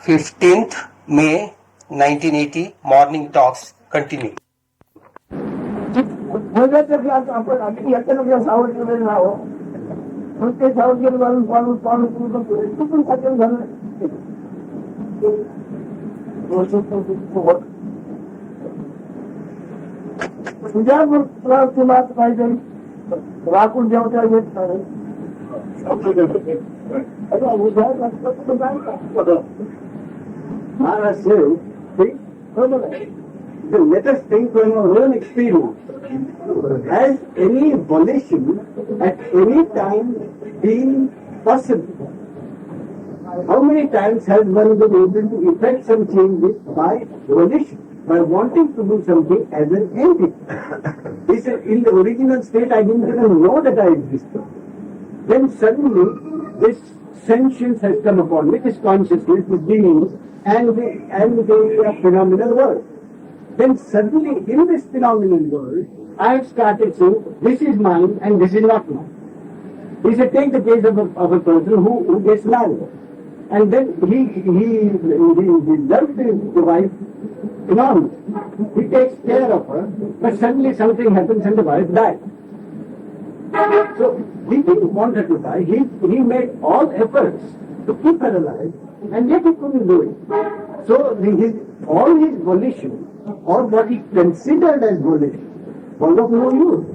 15th May 1980 morning talks continue. राखून जेवता येत नाही. Maharaj says, let us think from our own experience. Has any volition at any time been possible? How many times has one been able to effect some changes by volition, by wanting to do something as an entity? He said, in the original state I didn't even know that I existed. Then suddenly this sentience has come upon me, this consciousness, this being, and the phenomenal world. Then suddenly in this phenomenal world, I have started saying, this is mine and this is not mine. He said, take the case of a person who gets married. And then he loves the wife enormously. He takes care of her, but suddenly something happens and the wife dies. So he didn't want her to die. He made all efforts to keep her alive, and yet he couldn't do it. So all his volition, or what he considered as volition, was of no use.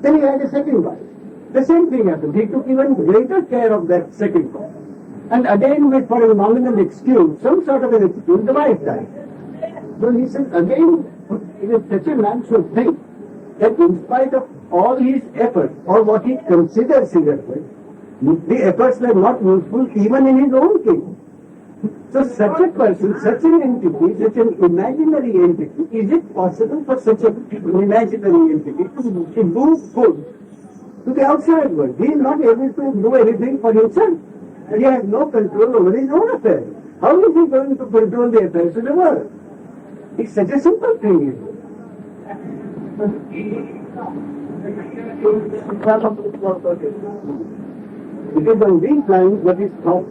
Then he had a second wife. The same thing happened. He took even greater care of that second wife. And again, for a nominal excuse, some sort of an excuse, the wife died. So he said, again, if such a man should think that in spite of all his efforts, or what he considers his efforts, the efforts were not useful even in his own case. So such a person, such an entity, such an imaginary entity, is it possible for such an imaginary entity to do good to the outside world? He is not able to do anything for himself. He has no control over his own affairs. How is he going to control the affairs of the world? It's such a simple thing. It is on these lines that is thought.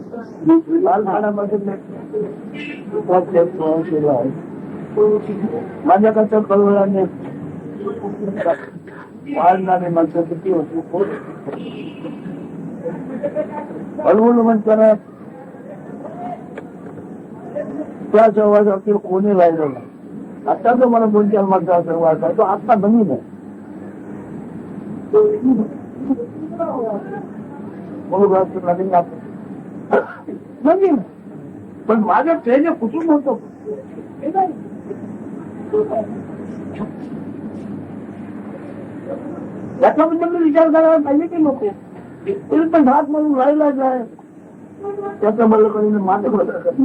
माझ्याकडच्या कळवळाने वाढणारे माणसं किती होती हळूहळू म्हणताना त्या सहवासातील कोणी राहिलं नाही. आता जो मला 2-4 माणसा सहवास आहे तो आता नवीन आहे. नवीन पण माझं ट्रेन कुठून होतो याच्याबद्दल मी विचार करायला पाहिजे की नको. तरी पण हात म्हणून राहिलाच आहे. त्याचं मला कोणी मान्य करत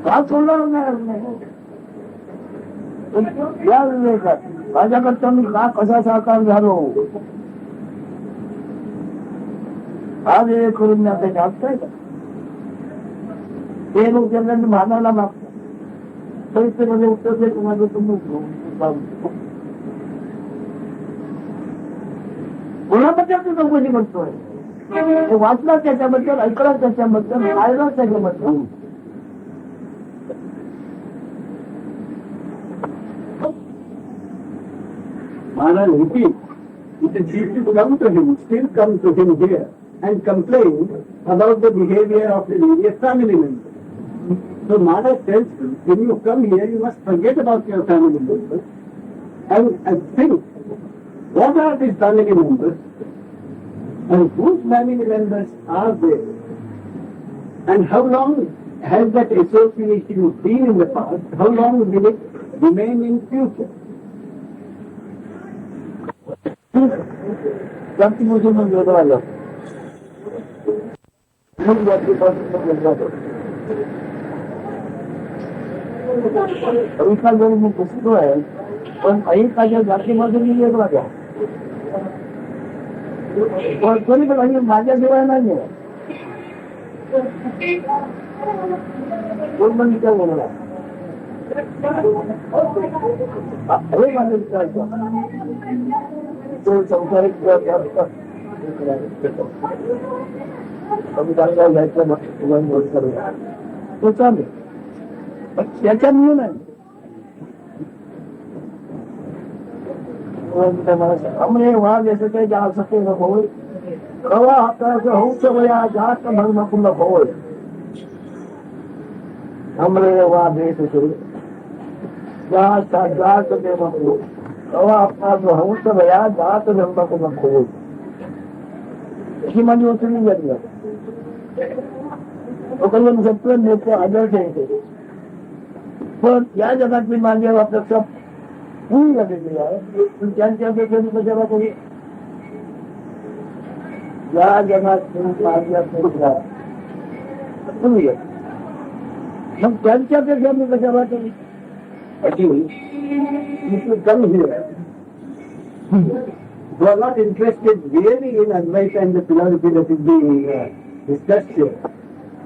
हात सोडणार नाही. या विवेकात माझ्याकडचा मी का कसा साकार झालो हा विवेक करून मी आता जागतोय का ते लोक त्यांना मानायला मागतात परीक्षेमध्ये उत्तर दे तुम्हाला तुम्ही कोणाबद्दल तू चौकशी करतोय वाचला त्याच्याबद्दल ऐकला त्याच्याबद्दल राहिला त्याच्याबद्दल Maharaj repeats, it is easy to come to him, still come to him here and complain about the behavior of the various family members. So Maharaj tells him, when you come here, you must forget about your family members and think, what are these family members and whose family members are there and how long has that association been in the past, how long will it remain in future? Something was in the other way. Look what the person of the brother. उसका जो मैं कुछ तो है, पर कहीं का जो जाति मजदूर नहीं है तो क्या? और कोई भी कहीं माजा देवा नहीं है. कोई बंद क्या बोल रहा है? अरे माजा क्या? तो संसारिक कमी जागा घ्यायचं मग करूया तो चालेल पण त्याच्या नियम आहे हमने वहां जैसे कि जा सके न होय कवा हाताचं हौस वया जात धर्म कुल होय हमरे वहां देश से जात देव कवा हाताचं हौस वया जात धर्म कुल होय ही माझी उचलली जाते लोकांना सगळं नेते आदर्श आहे पण या जगातली मानवी आपल्या पूर्ण झालेली आहे त्यांच्या कशाला तरी या जगात मग त्यांच्यापेक्षा मी कशाला तरी कमी who are not interested really in advice and the philosophy that is being discussed here.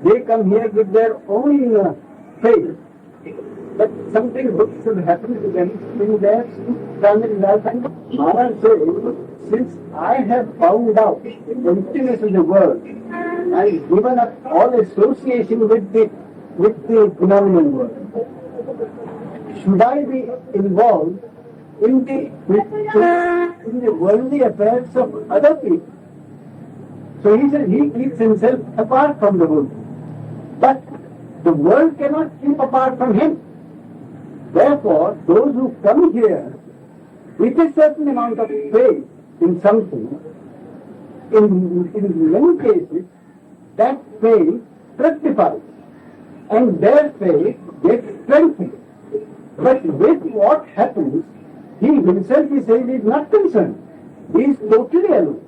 They come here with their own faith. But something good should happen to them in their family life. And Maharaj says, since I have found out the emptiness of the world and given up all association with the phenomenal world, should I be involved in the worldly affairs of other people? So he said he keeps himself apart from the world. But the world cannot keep apart from him. Therefore, those who come here with a certain amount of faith in something, in many cases, that faith fructifies and their faith gets strengthened. But with what happens, he himself, he says, is not concerned. He is totally alone.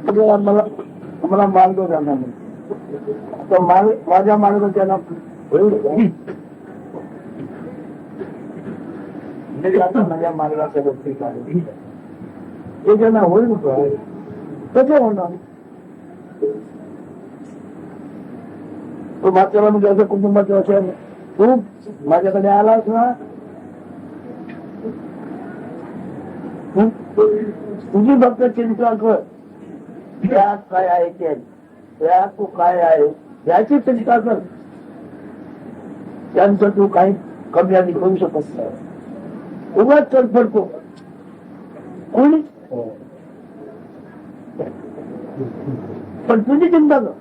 हमारा माल को जाना नहीं तो माल राजा माल को जाना माझ्या मार्गाला गोष्टी हे ज्यांना होईल कसं होणार तो मागच्या म्हणजे असं कुटुंबाचं असेल तू माझ्याकडे आलास ना तुझी फक्त चिंता कर त्यात काय आहे त्यात तू काय आहे याची चिंता कर त्यांचं तू काही कमी आणि करू शकत नाही उगाच चढ पडतो कोणी पण तुझी चिंता कर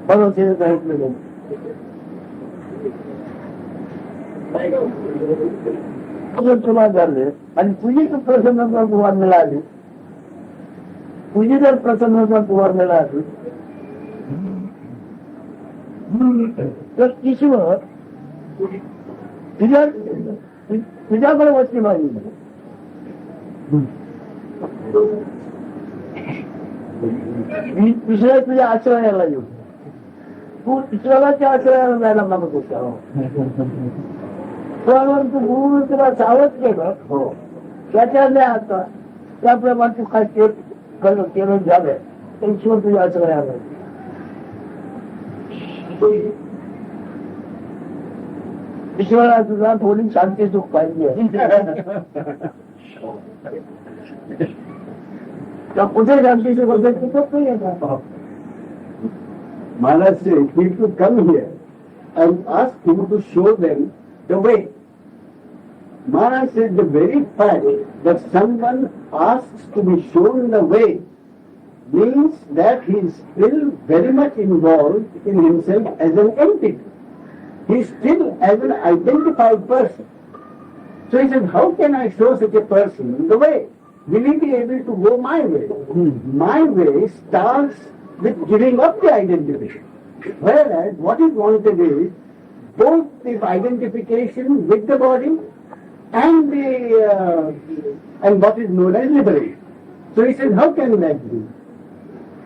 भरोसे सांगितलं तुला झाले आणि तुझी जर प्रसन्नता तुला मिळाली तुझी जर प्रसन्नता तुला मिळाली तर ईश्वर तुझ्याकडे वस्ती मागली मी दुसऱ्या तुझ्या आश्रयाला येऊ तू ईश्वराच्या आश्रयाला जायला मागत होता परंतु गुरु तुला सावध केलं त्याच्याने आता त्याप्रमाणे तू काय केलं झालं तर ईश्वर तुझ्या आश्रयाला ईश्वरा तुझा थोडी शांती सुख पाहिजे कुठे शांती सुख होते तिथं नाही येतात Maharaj said, people come here and ask him to show them the way. Maharaj said the very fact that someone asks to be shown the way means that he is still very much involved in himself as an entity. He is still as an identified person. So he said, how can I show such a person the way? Will he be able to go my way? My way starts with giving up the identification. Whereas what is wanted is both the identification with the body and and what is known as liberation. So he said, how can that be?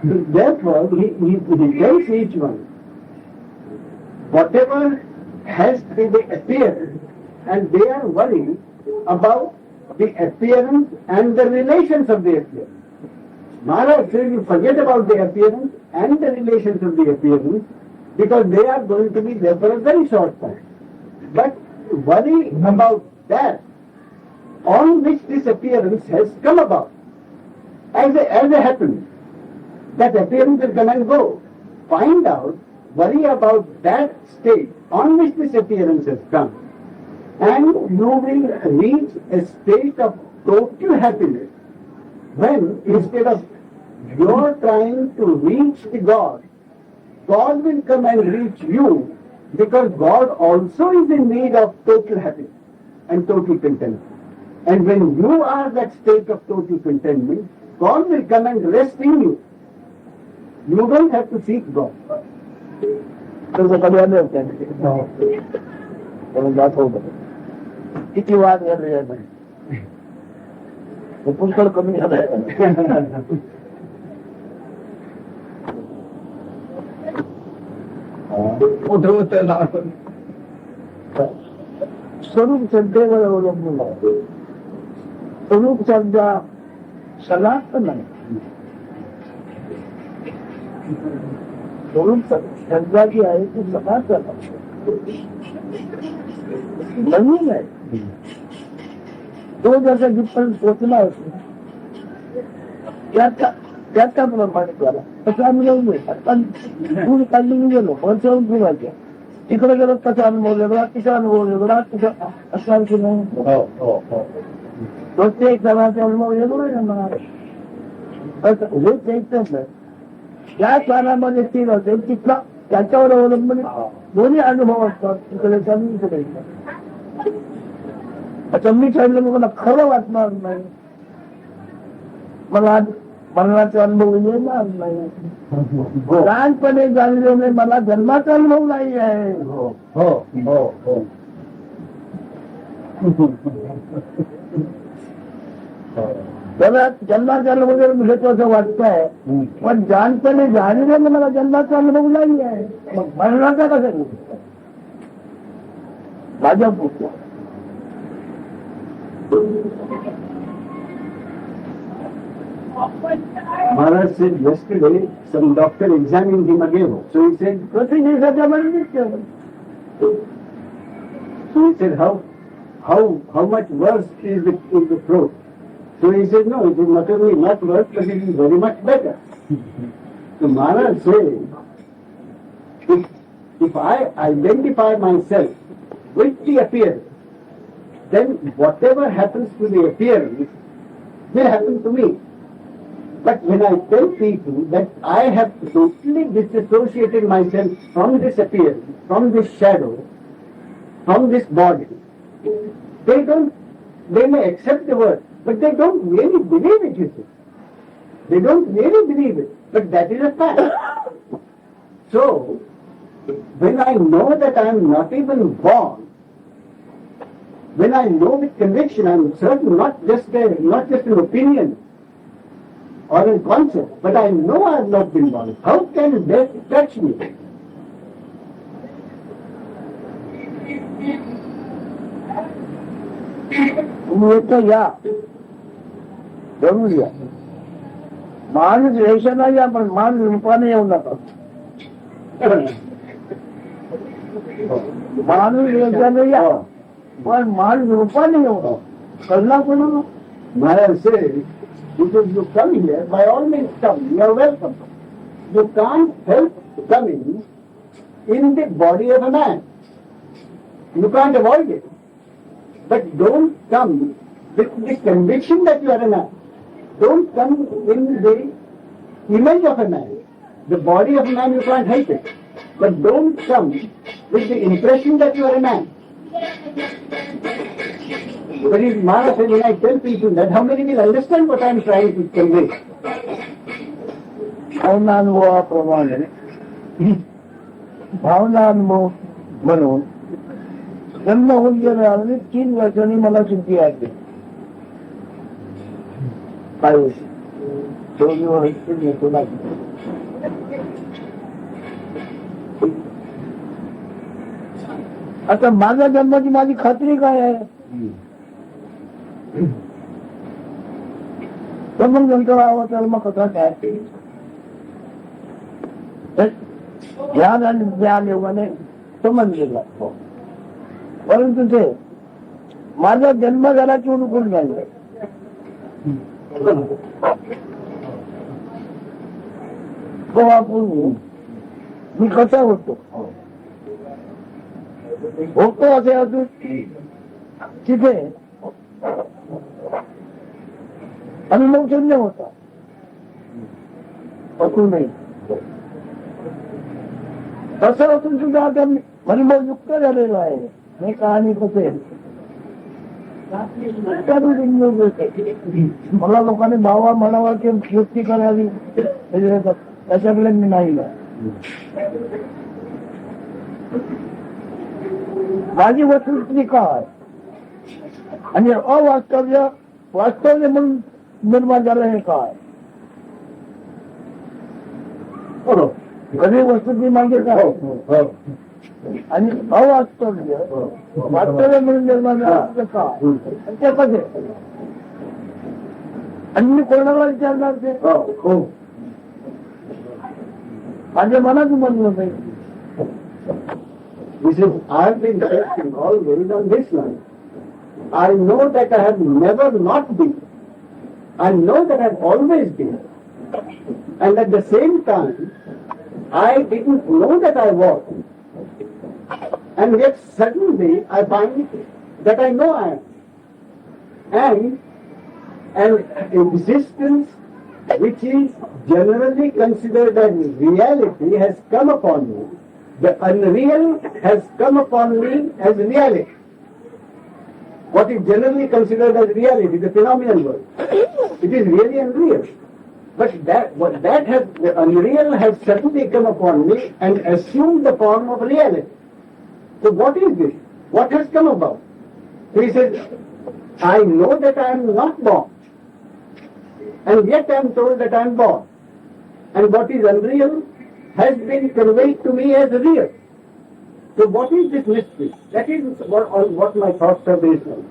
So therefore, he tells each one, whatever has they appeared, and they are worried about the appearance and the relations of the appearance. Maharaj says you forget about the appearance and the relations of the appearance because they are going to be there for a very short time. But worry about that on which this appearance has come about. As a happening, that appearance will come and go. Find out, worry about that state on which this appearance has come, and you will reach a state of total happiness when, instead of your trying to reach the God, God will come and reach you, because God also is in need of total happiness and total contentment. And when you are that state of total contentment, God will come and rest in you. You don't have to seek God. तो कभी आने होते हैं तो बात हो गई कितनी बात कर रही है मैं तो पुष्कर कमी आ रहा है स्वरूप श्रद्धेवर अवलंबून आहे स्वरूप श्रद्धा सनातन आहे स्वरूप श्रद्धा जी आहे ती सनातन नवीन आहे तो जसा जिथपर्यंत पोचला होतो त्याचा प्रमाणे झाला तसा अनुभव मिळतात पूर्ण काढली गेलो वरच्यावरून फिरायच्या तिकडे गेलो तसा अनुभव वेगळा तिचा अनुभव वेगळा तिचा असा नाही प्रत्येक जणाचा अनुभव वेगळा हे चैतन्य ज्या स्थानामध्ये स्थिर होते तिथला त्याच्यावर अवलंबून दोन्ही अनुभव असतात तिकडे इकडे आता मी सांगितलं मला खरं वाटणार नाही मला मरणाचा अनुभव येणार नाही लहानपणे जाणलेले मला जन्माचा अनुभव नाही आहे त्याला जन्माचा अनुभव घेतो असं वाटतंय पण जाणपणे जाणलेलं मला जन्माचा अनुभव नाही आहे मग मरणाचा कसा घेऊ माझ्या पुढच्या Maharaj said yesterday some doctor examined him again. So he said, how much worse is the throat? So he said, no, it is not only not worse, but it is very much better. So Maharaj said, if I identify myself with the appearance, then whatever happens to the appearance will happen to me. But when I tell people that I have totally disassociated myself from this appearance, from this shadow, from this body, they may accept the word, but they don't really believe it, you see. They don't really believe it, but that is a fact. So, when I know that I am not even born, when I know with conviction, I am certain, not just an opinion, or in concept, but I know I have not been born. How can death touch me? तो या जरूर या माणूस ration या पण माणूस रूपाने येऊ नका माणूस रेशन या पण माणूस रूपाने येऊ नका कळला कोण Maharaj said, because you come here, by all means come, you are welcome. You can't help coming in the body of a man. You can't avoid it. But don't come with the conviction that you are a man. Don't come in the image of a man. The body of a man, you can't help it. But don't come with the impression that you are a man. But if Maharaj said, when I tell people that, how many will understand what I am trying to convey? भावनानुभवाप्रमाणे भावनानुभव म्हणून जन्म होऊन गेल्याने 3 वर्षांनी मला सुट्टी आली काय आता माझ्या जन्माची माझी खात्री काय आहे तर मग नंतर आवाज मग कसा काय ध्यान आणि ज्ञान योगाने समजलेला परंतु ते माझा जन्म झाला की उडकून झाला. तो आपण मी कसा होतो असे अजून तिथे अनुभव शून्य होता असून नाही. तसं असून सुद्धा आता अनुभव युक्त झालेला आहे. हे कहाणी कसं आहे मला लोकांनी भावा म्हणावा की युक्ती करावी त्याच्याकडे मी नाही. माझी वस्तुस्थिती काय आणि अवास्तव्य वास्तव्य म्हणून निर्माण झालं हे काय. कधी वस्तुस्थिती म्हणजे काय आणि अवास्तव्य वास्तव्य म्हणून निर्माण झालं काय ते कसे. आणि मी कोणाला विचारणार ते माझ्या मनात म्हणलं नाही. This is, I have been testing always on this line. I know that I have never not been. I know that I have always been. And at the same time, I didn't know that I was. And yet suddenly I find that I know I am. And an existence which is generally considered as reality has come upon me. The unreal has come upon me as reality. What is generally considered as reality, the phenomenal world, it is really unreal. But the unreal has suddenly come upon me and assumed the form of reality. So what is this? What has come about? So he says, I know that I am not born, and yet I am told that I am born. And what is unreal has been conveyed to me as real. So what is this mystery? That is what my thoughts are based on.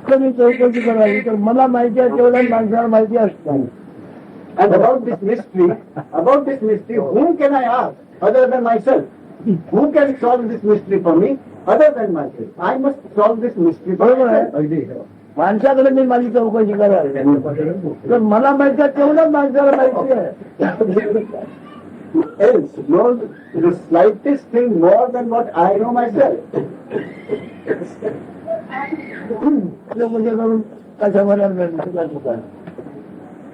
कधी चौकशी करावी तर मला माहिती आहे तेवढ्या माणसाला माहिती असतं. And about this mystery, whom can I ask other than myself? Who can solve this mystery for me other than myself? I must solve this mystery for myself. माणसाकडे मी माझी चौकशी करावी तर मला माहिती आहे तेवढ्या माणसाला माहिती आहे. Else knows the slightest thing more than what I know myself.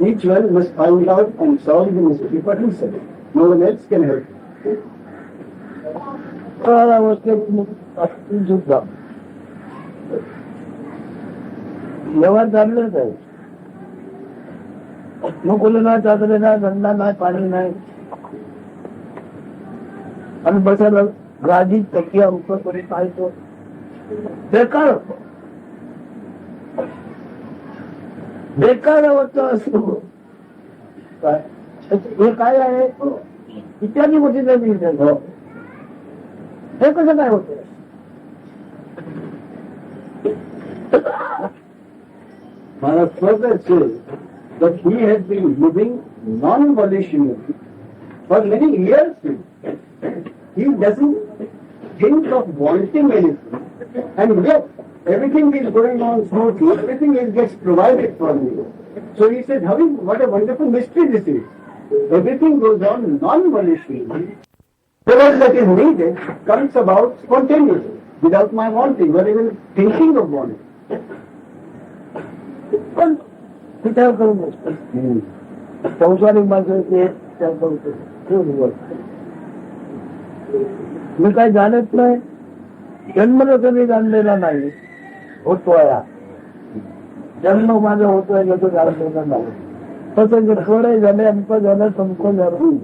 Each one must find out and solve the mystery for himself. No one else can help. व्यवहार चाललेच आहे. नोकरी नाही, चादरी नाही, धंदा नाही, पाणी नाही आणि बसायला गादी तकिया उपर करी पाहायचो बेकार बेकार होत असतो. हे काय आहे इत्यादी गोष्टी नाही. हे कसं काय होत. Maharaj further says that he has been living non-volitionally for many years. He doesn't think of wanting anything, and yet everything is going on smoothly, everything gets provided for me. So he says, what a wonderful mystery this is. Everything goes on non-volitionally. Whatever that is needed comes about spontaneously, without my wanting or even thinking of wanting. पण विचार करून नसतो. संसारिक माणसं विचार करतो मी काही जाणत नाही. जन्म कधी जाणलेला नाही. होतोय जन्म माझा होतोय याचं जाणलेला नाही. तसं जे थोडे झाले अंक झालं संक झालं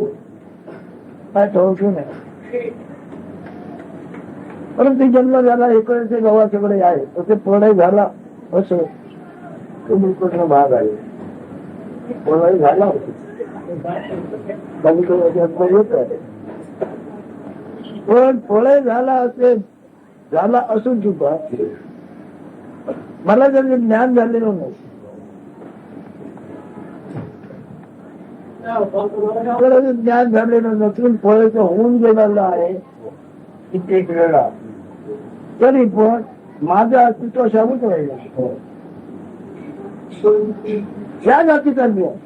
काय ठेवतो नाही. परंतु जन्म झाला इकडे गावाच्याकडे आहे तसे थोडे झाला असं तुम्ही भाग आहे. कोणाही झाला येत आहे पण थोडे झाला असेल झाला असून सुद्धा मला जर ज्ञान झालेलं नाही. ज्ञान झालेलं नसून फळाचं होऊन गेलेलं आहे कित्येक वेळा तरी पण माझं अस्तित्व शाबूत राहिलं. या जाती चालली आहे.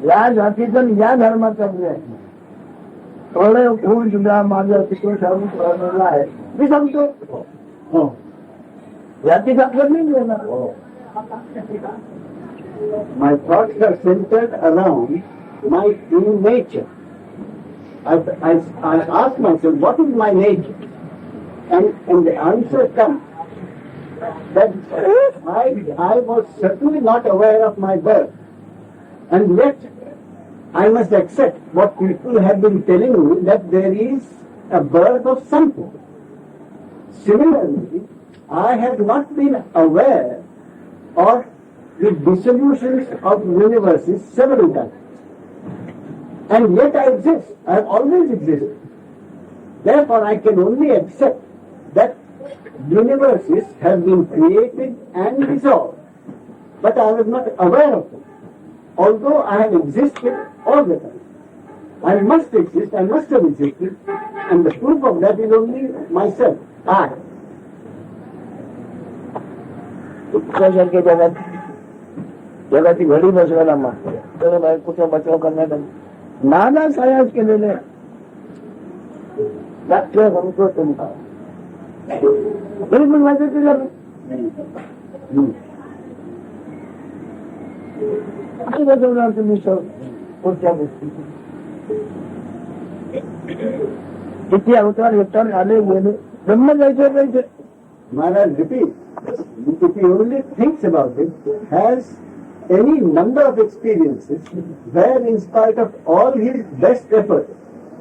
या जातीचं या धर्मात चालली आहे. थोडं होऊन सुद्धा माझं अस्तित्व शाबूत राहिलेलं आहे. मी सांगतो जाती आपलं नाही येणार. My thoughts are centered around my true nature. I ask myself, what is my nature? And the answer comes that I was certainly not aware of my birth. And yet, I must accept what people have been telling me, that there is a birth of something. Similarly, I have not been aware of the dissolutions of universes several times. And yet I exist. I have always existed. Therefore, I can only accept that universes have been created and dissolved. But I was not aware of them. Although I have existed all the time. I must exist, I must have existed. And the proof of that is only myself, I. सारखे जगाची घडी बसवायला मागतो. तर बायकोचा बचाव करण्यात नाना सायास केलेले व्याख्या सांगतो तुमचा. तरी पण माझं ते झालं बसवणार तुम्ही सर पुढच्या गोष्टी. किती अवतार येतात आले गेले ब्रह्म जायचं जायचं. Maharaj repeats, if he only thinks about it, has any number of experiences where in spite of all his best effort,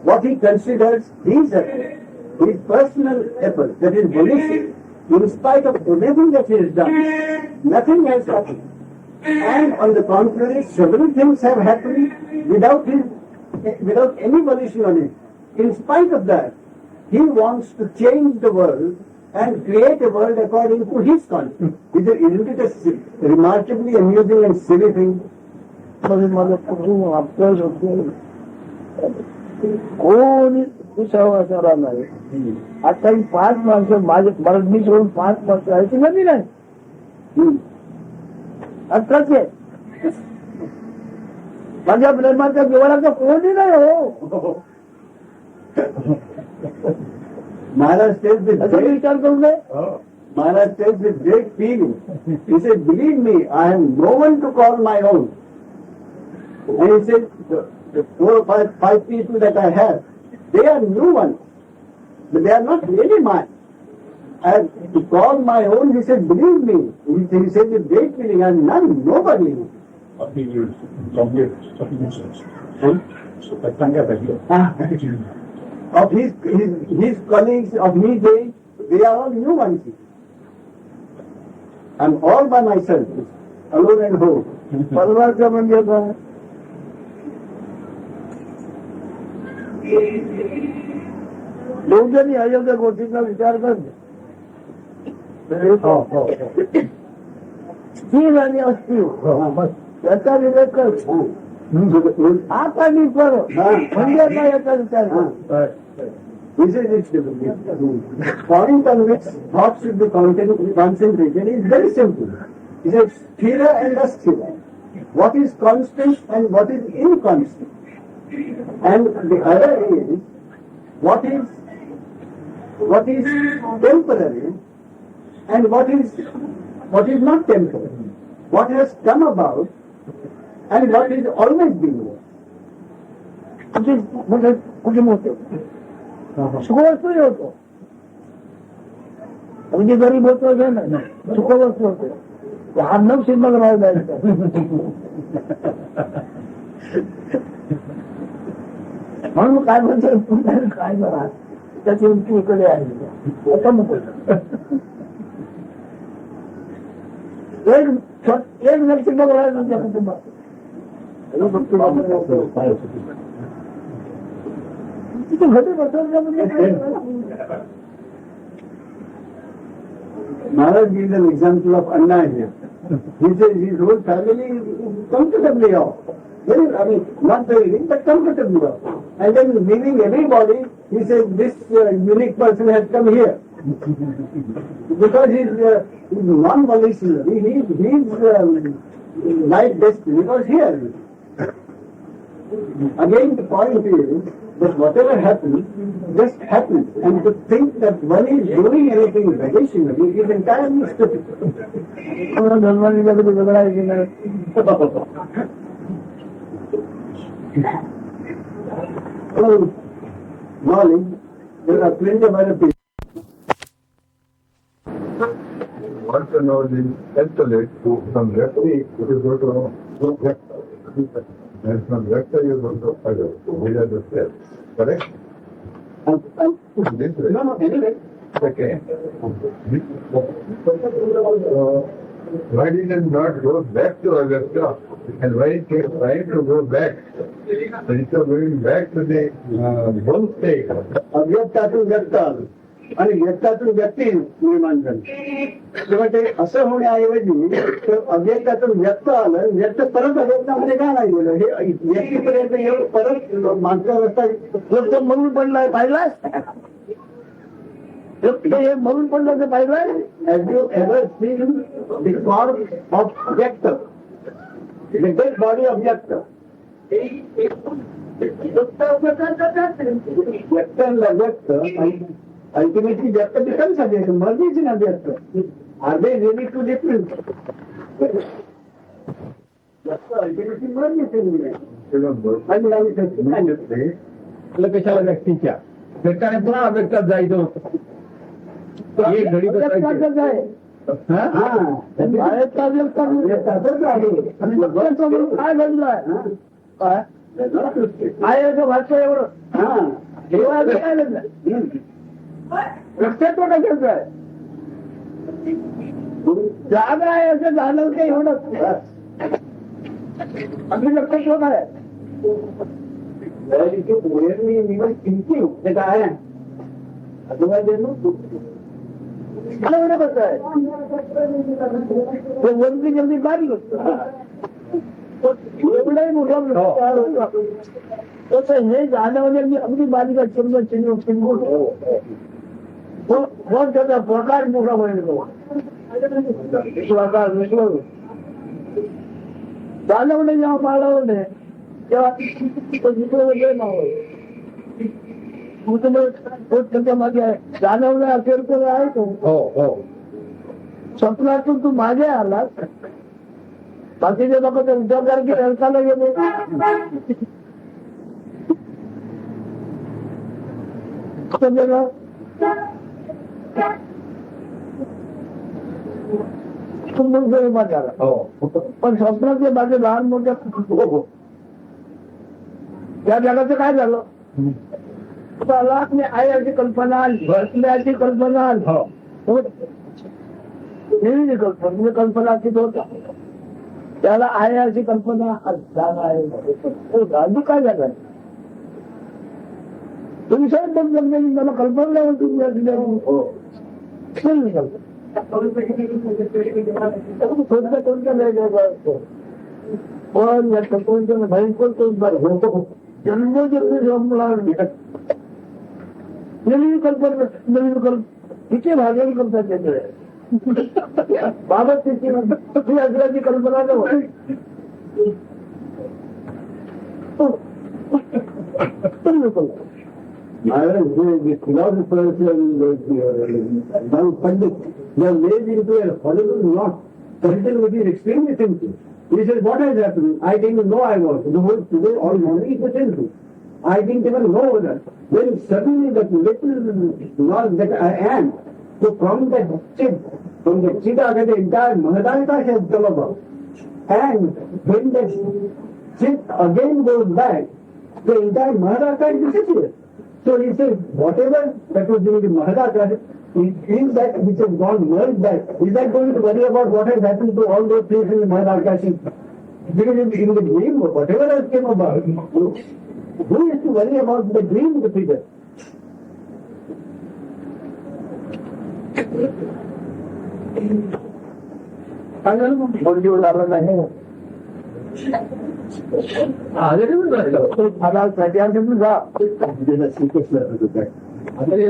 what he considers his effort, his personal effort, that is volition, in spite of everything that he has done, nothing has happened. And on the contrary, several things have happened without any volition on it. In spite of that, he wants to change the world and create a world according to his concept. Isn't it a remarkably amusing and silly thing? कोणी विश्वासाला नाही. आता ही 5 माणसं माझे मी सोडून 5 माणसं आहे ती नवीन आहे. आताच आहे माझ्या प्रेमाच्या जीवनाचा कोणी नाही हो. Maharaj says with विचार करू नये. Maharaj says with great feeling. He said, believe me, I am no one to call my own. And he said, the 4 or 5 people that I have, they are new ones, but they are not really mine. And to call my own, he said, believe me. He said with great feeling, I am none, nobody. Of his colleagues, of his age, they are all new ones. I am all by myself, alone and whole. परिवारचं म्हणजे काय? लोकांनी अयोग्य गोष्टीचा विचार करते. स्थिर आणि अस्थिर याचा विवेक कर. आता मी करो म्हणजे काय याचा विचार कर. This is its point on which thought should be concentrated is very simple. It is sthira and asthira. What is constant and what is inconstant. And the other is what is temporary and what is not temporary. What has come about and what is always been there. कुठे मोठे सुखवस्तू होतो म्हणजे गरीब होतो ना सुखवस्तू होतो. हा नव शिल्लक राहिला म्हणून काय म्हणतो काय करा त्याची उंची इकडे आहे. एक नव शिल्लक राहिला तुमच्या कुटुंबात. Maharaj gives an example of Anna here. He says his whole family is comfortably off. Not very rich, but comfortably off. And then leaving everybody, he says this unique person has come here. Because he's non-volitional. He's life destiny was here. Again, the point is that whatever happens, just happens. And to think that one is doing anything additionally is entirely stupid. So, knowledge, there are plenty of other people. Want to know the intellect from Vyakti, you go to Vyakta. And from Vyakta you go to Paga. These are the steps. Correct? This way. No, anyway. Okay. Why did it not go back to Avyakta? And why it takes time to go back? So instead of going back to the one state. अव्यक्तातून व्यक्त आलं आणि व्यक्तातून व्यक्ती निर्माण झाली. तेव्हा ते असं होण्याऐवजी अव्यक्तातून व्यक्त आलं, व्यक्त परत अव्यक्तामध्ये का नाही गेलं? हे व्यक्तीपर्यंत येऊन परत मागचा रस्ता व्यक्त म्हणून पडलाय पाहिलाय, हे म्हणून पडलं ते पाहिलाय. Have you ever seen the form of व्यक्त? The dead body of व्यक्त. व्यक्त ultimately व्यक्त becomes a व्यक्त, merges in a व्यक्त. Are they really two different? व्यक्त ultimately merges in a व्यक्त. कशाला व्यक्तीच्या व्यक्ताने पुन्हा अव्यक्तात जायचं होतं. एक घडी काय घडलंय काय भाषा एवढं काय लक्षात का घेतोय जागा आहे असं झालं काही एवढं अगदी लक्षात होत आहे. काय कसं आहे वरती जल्दी बारीक असतं एवढंही मोठं तसं हे जाणवलं मी अगदी बारीक असतं मग त्याचा प्रकार मोठा होईल प्रकार जाणवलं जेव्हा माळवलं तेव्हा त्याच्या मागे आहे जाणवलं असेल तर आहे तो. स्वप्नातून तू मागे आलास, बाकीचे लोक ते विचार की रस्त्याला गेले. पण स्वप्नातले माझे लहान मोठ्या त्या जगाचं काय झालं? लाख में आयाची कल्पना आली, भरल्याची कल्पना आली, कल्पना किती होता त्याला आयाची कल्पना गांधी काय झालं तुम्ही साहेब बंद मला कल्पना नाही कोणत्या भयंकर जन्मोजन्मी नवीन कल्पना तिचे भागवण करतात त्याच्याकडे बाबत तिची असल्याची कल्पना नव्हती. philosophers now Pandit, they are made into a horrible knot. Certain which is extremely simple. He says, what has happened? I didn't know I was. The whole today all morning it was simple. I didn't even know that. Then suddenly that little knowledge that I am. So from that Chitta, the entire Mahadaka has come about. And when that Chit again goes back, the entire Mahadaka disappears. So he says, whatever that was doing the Mahadaka, is that which has gone merged back, is that going to worry about what has happened to all those things in the Mahadaka? Because in the dream, whatever else came about, who is to worry about the dream of the figure? I don't know. అదే అలా ప్రత్యార్థులు రా అదే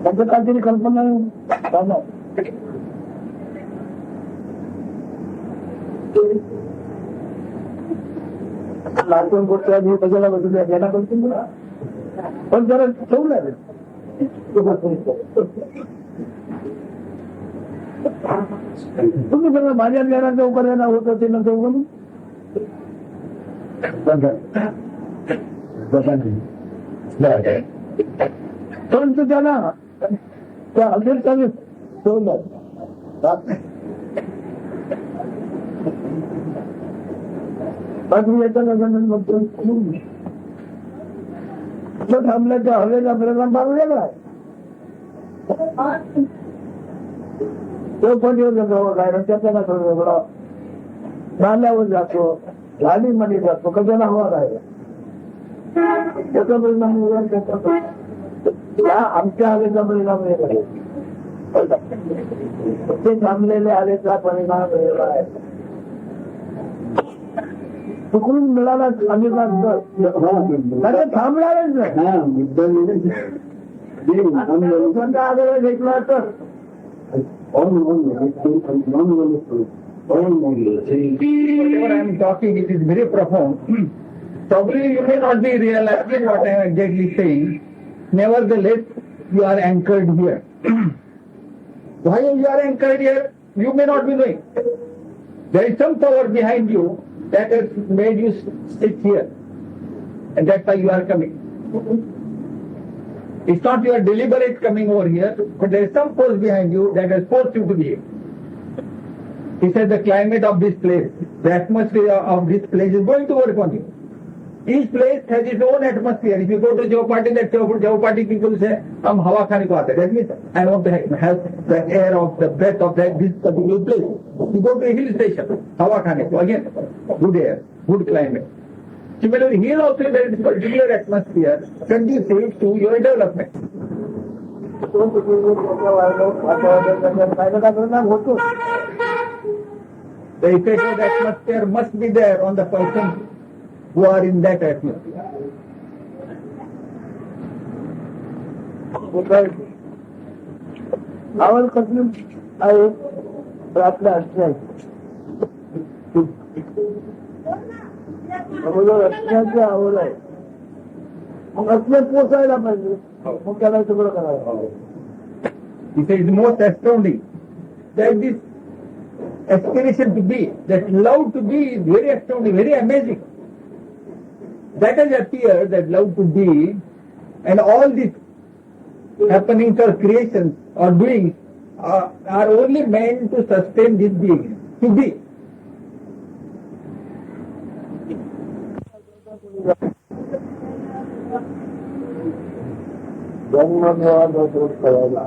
పంచకాంతిని కల్పన lockdown కొడితే అది ప్రజల వస్తుంది ఎలా కొడుతుంది కొంచెం చూడలేదు तुम फिर मारिया लेना के ऊपर रहना हो तो तीन तो बोलो तुरंत जाना क्या अगर तक तो बस ये तो बस हमने क्या हवेला मेरा लंबा लेगा तो कोणी त्याच्याला थोडं नाल्यावर जातो लालीमध्ये जातो कशाला हवा राहिला त्याचा परिणाम आमच्या आलेचा परिणाम वेगळा आहे ते थांबलेले आलेचा परिणाम वेगळा आहे चुकून मिळाला आम्ही थांबणारच नाही आलेला घेतला तर whatever I am talking, it is very profound. Probably you may not be realizing what I am exactly saying. Nevertheless, you are anchored here. Why you are anchored here? You may not be knowing. There is some power behind you that has made you sit here. And that's why you are coming. It's not your deliberate coming over here, but there is some force behind you that has forced you to be here. He said the climate of this place, the atmosphere of this place is going to work on you. Each place has its own atmosphere. If you go to Chowpatty, that Chowpatty people say, "Hum hawa khane ko aate." That means I want to have the air of the breath of that this particular place. You go to a hill station, hawa khane ko, again good air, good climate. Similarly, here also there is particular atmosphere conducive to your development. The effect of the atmosphere must be there on the person who are in that atmosphere. आवड कसली आहे तर आपल्या असण्याची असण्याची आवड आहे मग असण्यात पोचायला पाहिजे मग त्याला सगळं करायला It is most astounding that this aspiration to be, that love to be is very astounding, very amazing. That has appeared, that love to be, and all these happenings or creations or doings are only meant to sustain this being, to be. जन्म करायला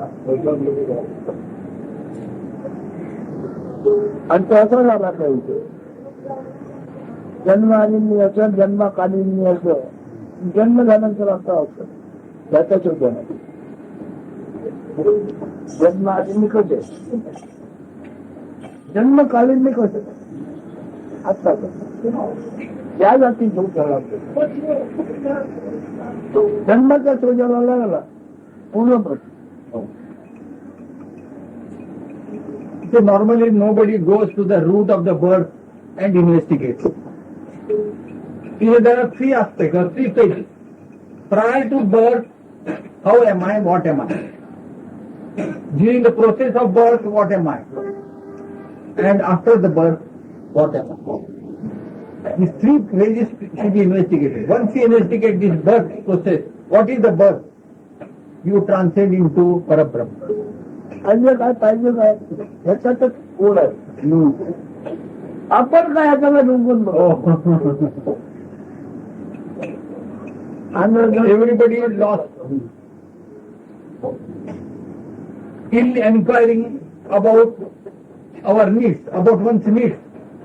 आणि तो असं झाला पाहिजे जन्म आणि असं जन्मकालीन असं जन्म झाल्यानंतर असं असतं त्याचा शोध जन्म आधी कसे जन्मकालीन कसे आता या जाती शोध झाला जन्माचा शोधाला लागला पूर्ण So normally nobody goes to the root of the birth and investigates. There are three aspects or three phases. Prior to birth, how am I, what am I? During the process of birth, what am I? And after the birth, what am I? These three phases should be investigated. Once you investigate this birth process, what is the birth? You transcend into Parabrahma. अन्य काय पाहिजे काय ह्याच्यातच ओढ आहे आपण काय ह्याच्याला डुंबून Everybody is lost in inquiring about our needs, about one's needs.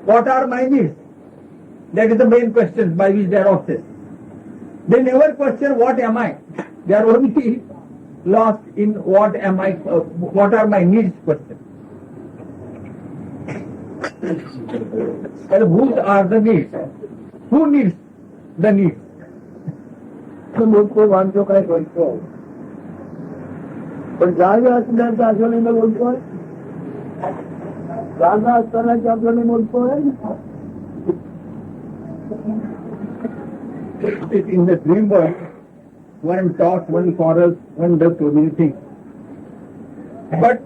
What are my needs? That is the main question by which they are obsessed. They never question what am I. They are only lost in what am I, what are my needs question. And whose are the needs? Who needs the needs? तो मुझको वांचो काय बोलतो पण जागा असल्याचं आठवणीनं बोलतोय जागा असतानाच्या आठवणी बोलतोय In the dream world, one talks, one quarrels, one does so many things. But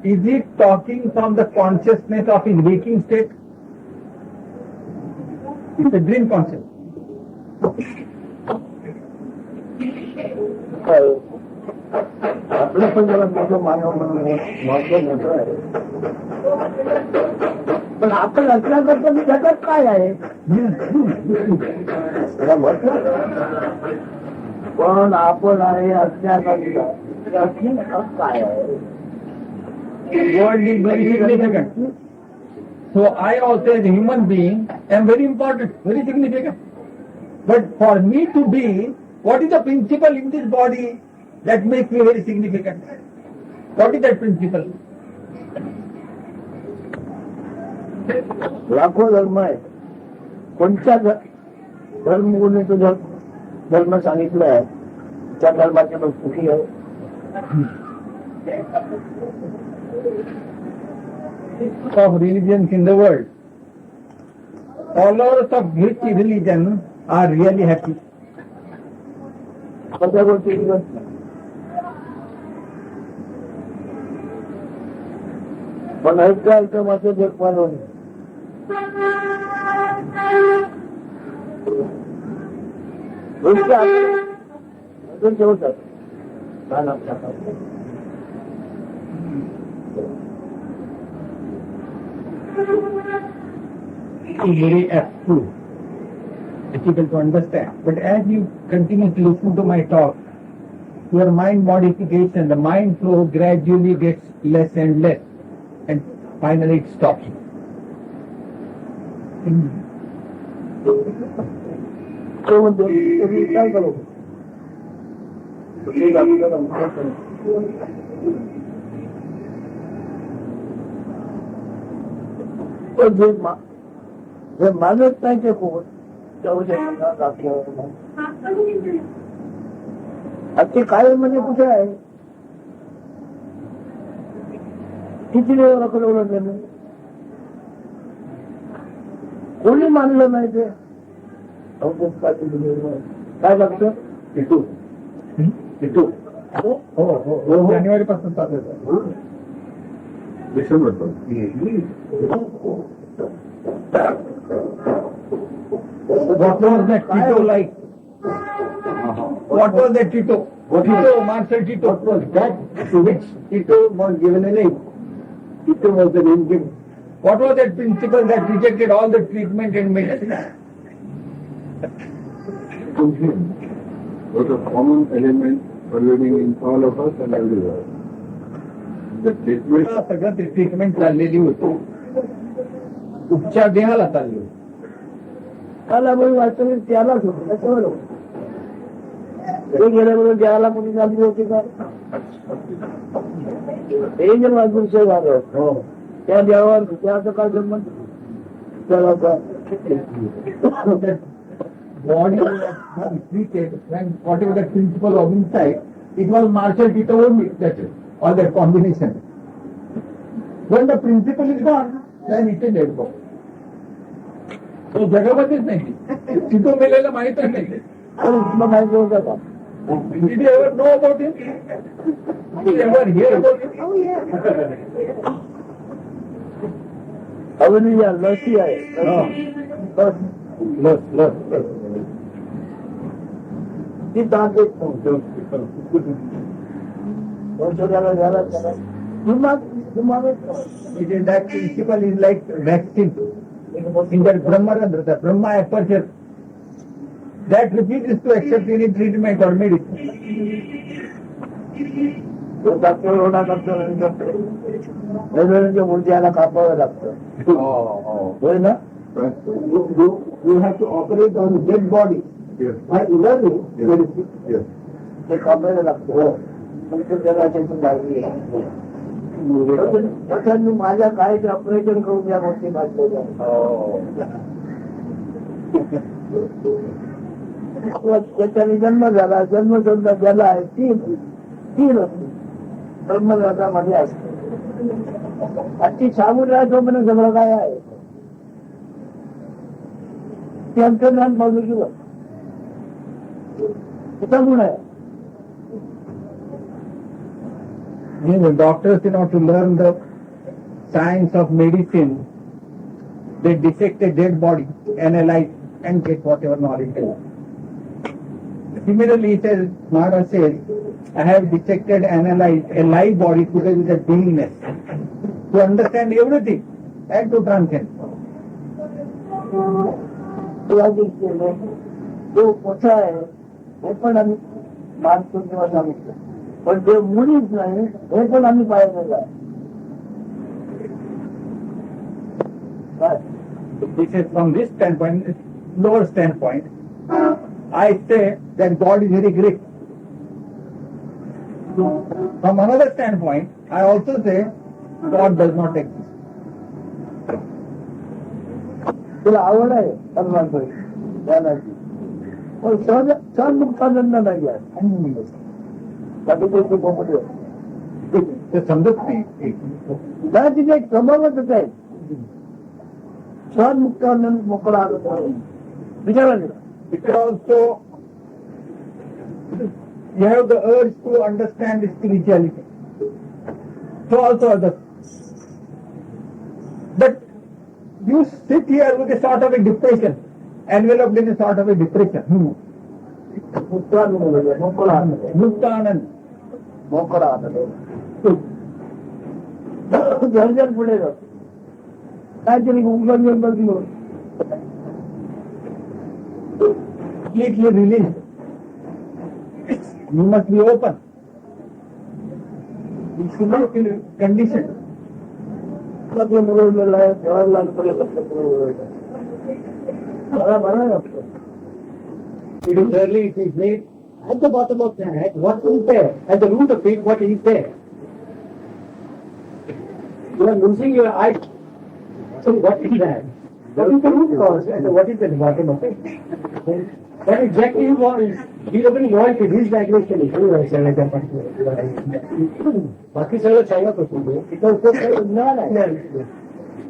is he talking from the consciousness of his waking state? It's a dream concept. आपलं पण जरा मोठं मानव म्हणून महत्व मोठं आहे पण आपण असल्याकरता जगात काय आहे त्याला म्हटलं पण आपण आहे असल्याकरता काय आहे World is very significant. So I also as a human being am very important, very significant. But for me to be, what is the principle in this body that makes me very significant? What is that principle? लाखो धर्म आहे कोणत्या धर्मगुरूने तो धर्म सांगितलं आहे त्या धर्माचे लोक सुखी आहे Of religions in the world, followers of which religion are really happy? कोणत्या गोष्टी पण ऐकता माझं जग मानवून अजून ठेवतात Is very true, difficult to understand. But as you continue to listen to my talk, your mind modification, the mind flow gradually gets less and less, and finally it stops. तो म्हणतो तुम्ही काय करू जे मानत नाही ते कोण ते काय म्हणजे कुठे आहे किती वेळ रखडवलं त्याने कोणी मानलं नाही ते काय लागतं टिटू टिटू जानेवारी पासून चालू आहे. December What was that Tito like? What was that Tito? Tito, Marcel Tito. What was that to which Tito was given a name? Tito was the name given. What was that principle that rejected all the treatment and medicine? was a common element pervading in all of us and everywhere. The treatment सगळं ते treatment चाललेली होती उपचार देहाला चालले होते त्याला म्हणून वास्तविक त्यालाच होतं त्याच्यावर ते गेल्याबरोबर देहाला कोणी चालली होती का हे जे वाजून झालं त्या देवावर त्याचं काय संबंध त्याला body was treated when whatever the principle of inside, it was Marshall Tito only, that is, all that combination. When the principle is gone, then it is dead body. तो जगामध्येच नाही तिथं मेलेलं माहितच नाही माहिती होतं का Did you ever know about him? Did you ever hear about him? Avani या लसी आहे लस ती ताकद औषधाला झाला It is that principle is like vaccine. In that Brahmarandra, the Brahma aperture, that refuses to accept any treatment or medicine. Doctor होण्याकरता मूर्त्याला कापावं लागतं होय ना You have to operate on dead body. Yes. By learning Yes. ते कापायला लागतं मग ते त्याला tension लागली मी माझ्या काळीचे ऑपरेशन करून या गोष्टी काढलेल्या त्याच्याने जन्म झाला, जन्म समजा झाला आहे तीन ब्रह्मगाठामध्ये असते. आणि ती सांगून राहायचो म्हणजे सगळं काय आहे ते अंतर्ज्ञान पावलं किंवा त्याचा गुण आहे. The doctors, to learn the science of medicine, they dissect a dead body, analyze, and get whatever knowledge they want. Similarly, he says, Maharaj says, I have dissected, analyzed a live body together with a beingness to understand everything and to transcend. जो मोठा आहे हे पण आम्ही मानतो किंवा सांगितलं, पण जे मुळीच नाही हे पण आम्ही पाहिलेलं आहे. This is from this standpoint, lower standpoint, I say that God is very great. From another standpoint, I also say God does not exist. तुला आवड आहे हनुमानबाई ज्ञानाची, पण सहज मुक्तानंद नाही आहे. ते समजत नाही. तिथे एक स्वभावच आहे सहज मुक्तानंद मोकळा विचारा गेला. Because you have the urge to understand spirituality. So also others. But you sit here with a sort of a depression, enveloped in a sort of a depression. Muktanand. मोकळा जर पुढे जातो काहीतरी उघडून बघलो Completely released. You must be open. You should not feel conditioned. It is early, it is late. At the bottom of that, what is there? At the root of it, what is there? You are losing your eye. So what is that? What is the root cause and what is at the bottom of it? What exactly you want? He doesn't want it. His diagnosis is बाकी सगळं सांगत होतो ज्ञान आहे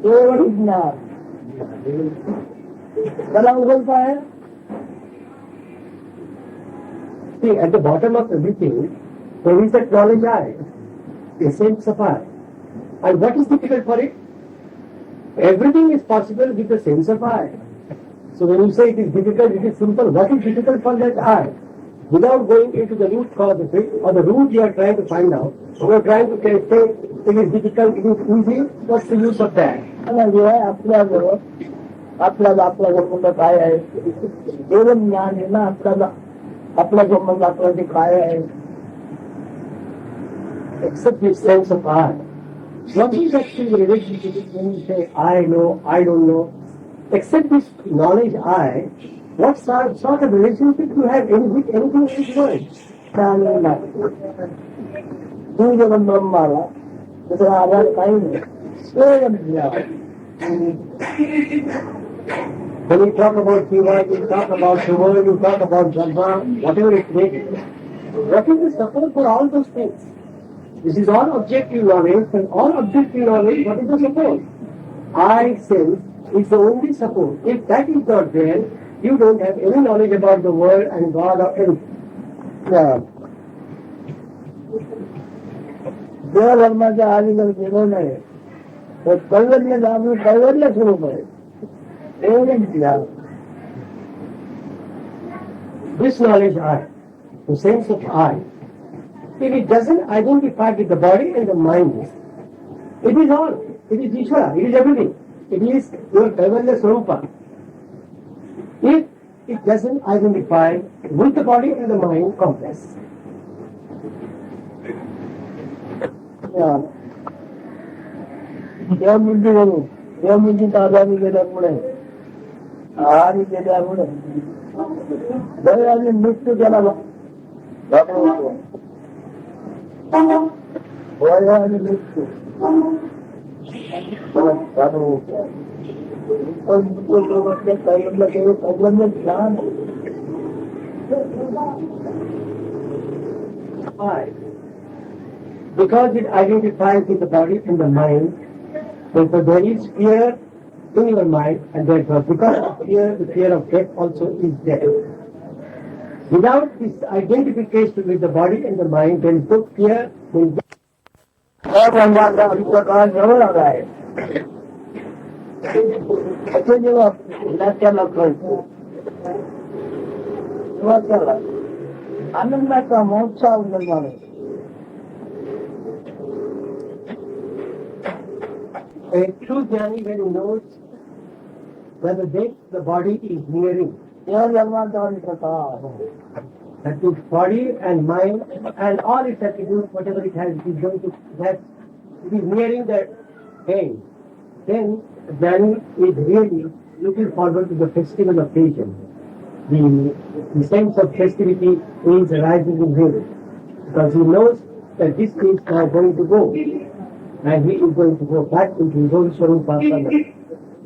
केवळ ज्ञान त्याला उघडता आहे. See, at the bottom of everything, there is that knowledge I, the sense of I. And what is difficult for it? Everything is possible with the sense of I. So when you say it is difficult, it is simple. What is difficult for that I? Without going into the root cause of it, or the root you are trying to find out, you are trying to say it is difficult, it is easy, what's the use of that? आपल्याजवळ आपला संबंध काय आहे केवळ ज्ञान आहे ना. आपला संबंध आपला ते काय आहे. Except this sense of I. What is actually the relationship when you say I know, I don't know? Except this knowledge I, what sort of relationship you have with anything in this world? तू जेव्हा ब्रह्माला त्याचा आधार काही नाही. स्वयं ज्ञान. When you talk about Shiva, you talk about Shiva, you talk about Brahma, whatever it may be. What is the support for all those things? This is all objective knowledge, and all objective knowledge, what is the support? I sense is the only support. If that is not there, you don't have any knowledge about the world and God or anything. देव धर्माच्या अलीकडे गेलो नाही तर कैवल्य जाणून कैवल्य स्वरूप आहे. This knowledge I, the sense of I, if it doesn't identify with the body and the mind, it is all. It is Ishvara. It is everything. It is your Kaivalya Swarupa. If it doesn't identify with the body and the mind complex. या बुद्धीवरून या बुद्धीत आधारी गेल्यामुळे आहारी गेल्यामुळे दयाने मृत्यू त्याला and mृत्यु चालू हो गया। और लोगों के कैलन में ध्यान Why? Because it identifies with the body and the mind, therefore there is fear in your mind, and therefore because of fear, the fear of death also is there. Without this identification with the body and the mind, there is no fear, there is और भगवान का अभी प्रकाश जरूर आ रहा है। अच्छे जगह क्या आनंद का महोत्सव निर्माण A true jnani when he knows that the death the body is nearing. That is body and mind and all its attributes, whatever it has, it is going to that it is nearing the end. Then jnani is really looking forward to the festival occasion. The sense of festivity is arising in him because he knows that this is now going to go and he is going to go back into his own Swarupa.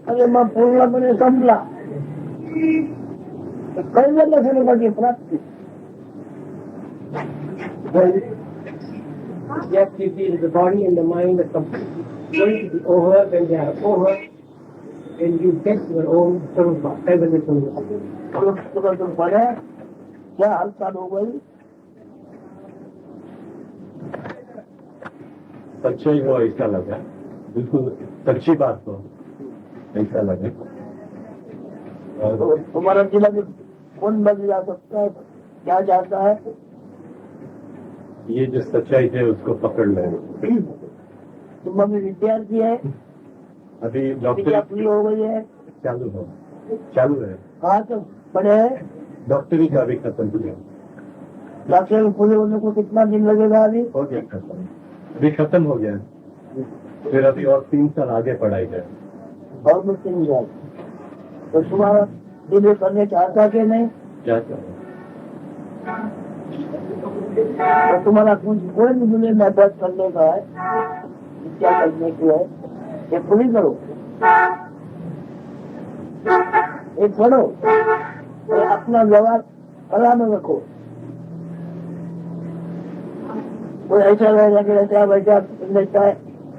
अरे मैं पूर्ण मैंने समझा कैसे लक्षण की प्राप्ति the activity in the body and the mind are completely going to be over. When they are over, then you get your own Swarupa, heavenly Swarupa. तुम पढ़े क्या हाल चाल हो गई सच्चाई को ऐसा लगा बिल्कुल सच्ची बात को ऐसा लगा तुम्हारा जिला में कौन बन जा सकता है क्या चाहता है ये जो सच्चाई है उसको पकड़ ले तुम अभी विद्यार्थी है अभी डॉक्टरी पूरी हो गई है चालू है कहाँ तक पढ़े हैं डॉक्टरी का भी खत्म किया डॉक्टर में पूरे होने को कितना दिन लगेगा अभी हो गया खत्म अभी खत्म हो गया फिर अभी और 3 साल आगे पढ़ाई है और मुझसे नहीं जाए तो तुम्हारा दिल करने चाहता कि नहीं क्या तो तुम्हारा कुछ कोई भी दिल में दर्द करने का है क्या करने की है ये पूरी करो एक पढ़ो और अपना व्यवहार कला में रखो कोई ऐसा रहेगा कि रहता है वैसा लेता है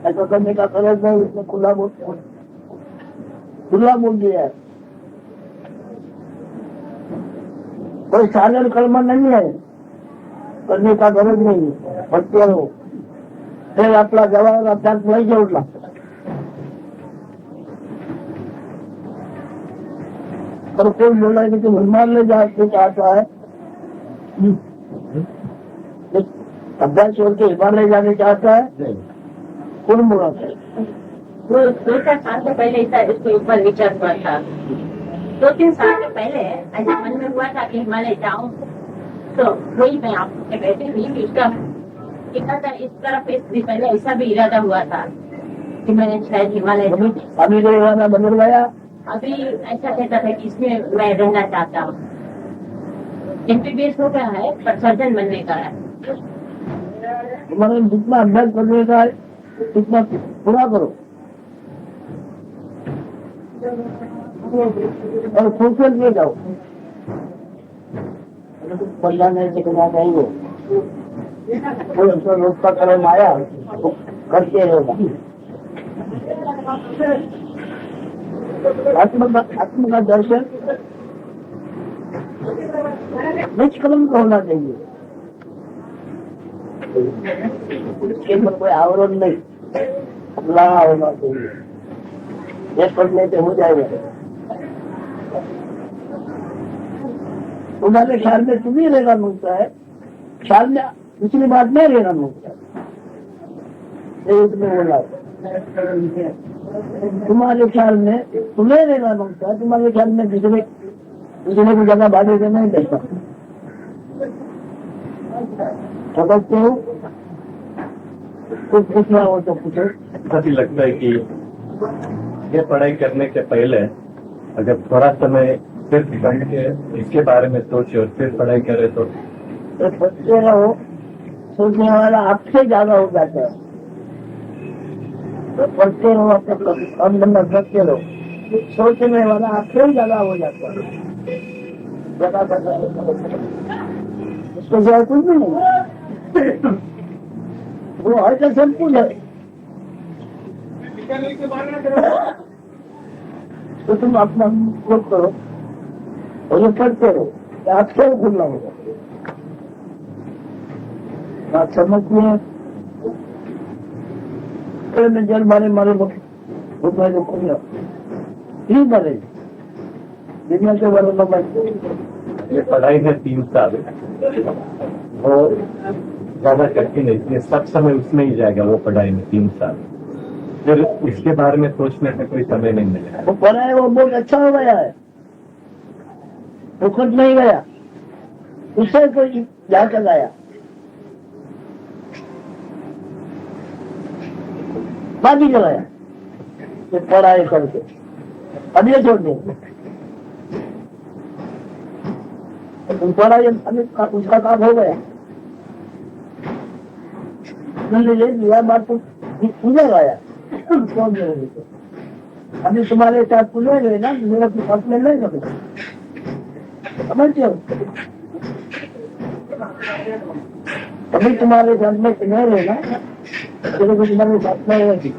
ऐसा करने का गलत नहीं उसने खुला बोल दिया है कोई साधारण कर्म नहीं है करने का गरज नहीं भक्ति हो फिर अपना व्यवहार अभ्यास नहीं जोड़ना पर कोई बोला कि तुम हिमालय जाके चाहता है अभ्यास छोड़ के हिमालय जाने चाहता है कौन बोला था वो 2-4 साल से पहले इसको एक बार विचार हुआ था 2-3 साल के पहले ऐसा मन में हुआ था कि हिमालय जाऊं तो वही मैं आपको बैठे हुई इसका इरादा इस तरफ पहले ऐसा भी इरादा हुआ था कि मैंने शायद हिमालय अभी जो इरादा बदल गया अभी ऐसा कहता था कि इसमें मैं रहना चाहता हूँ MBBS हो गया है पर सर्जन बनने का है तुम्हारे जितना अभ्यास करने का है उतना पूरा करो और सोशल में जाओ पढ़ना नहीं सीखना चाहिए कोई अपना रोज का कर्म आया तो करते रहेगा आत्म का दर्शन निष्कलंक का होना चाहिए उसके ऊपर कोई आवरण नहीं खुला होना चाहिए ये पढ़ने से हो जाएगा तुम्हारे ख्याल में तुम्हें रहना मिलता है ख्याल में दूसरी बात में रहना मिलता है बोला तुम्हारे ख्याल में तुम्हें रहना मिलता है तुम्हारे ख्याल में दूसरे की जगह बाधे से नहीं देता समझते हो कुछ पूछना हो तो पूछो कभी लगता है कि ये पढ़ाई करने के पहले अगर थोड़ा समय सिर्फ बैठ के इसके बारे में सोचे और फिर पढ़ाई करे तो सोचते रहो सोचने वाला आपसे ज्यादा हो जाता है तो पढ़ते रहो, अपने अंदर में रखते रहो, सोचने वाला आपसे ज्यादा हो जाता है, ज्यादा उसको ज्यादा कुछ भी नहीं, वो हर का सब कुछ है। तो तुम अपना खुद करो और ये पढ़ते रहो, आपसे खुलना होगा। बात समझिए, में जल मारे मारे भूखा जो खुला नहीं मरे दुनिया के बारे में। ये पढ़ाई है 3 साल और ज्यादा कठिन है, इसलिए सब समय उसमें ही जाएगा वो पढ़ाई में 3 साल। फिर इसके बारे में सोचने का कोई समय नहीं मिलेगा। वो पढ़ा है, वो बहुत अच्छा हो गया है, वो खुद नहीं गया, उससे कोई जाकर आया, बाकी चलाया तो पढ़ाई करके अब ये छोड़ देंगे। तुम पढ़ाई उसका काम हो गया, तुमने ले लिया बात तो पूजा गाया, कौन जरूरी तो अभी तुम्हारे साथ पूजा गए ना, मेरा कुछ अपने नहीं करते, समझते हो? अभी तुम्हारे साथ में नहीं रहेगा, तेरे को तुम्हारे साथ में रहेगी।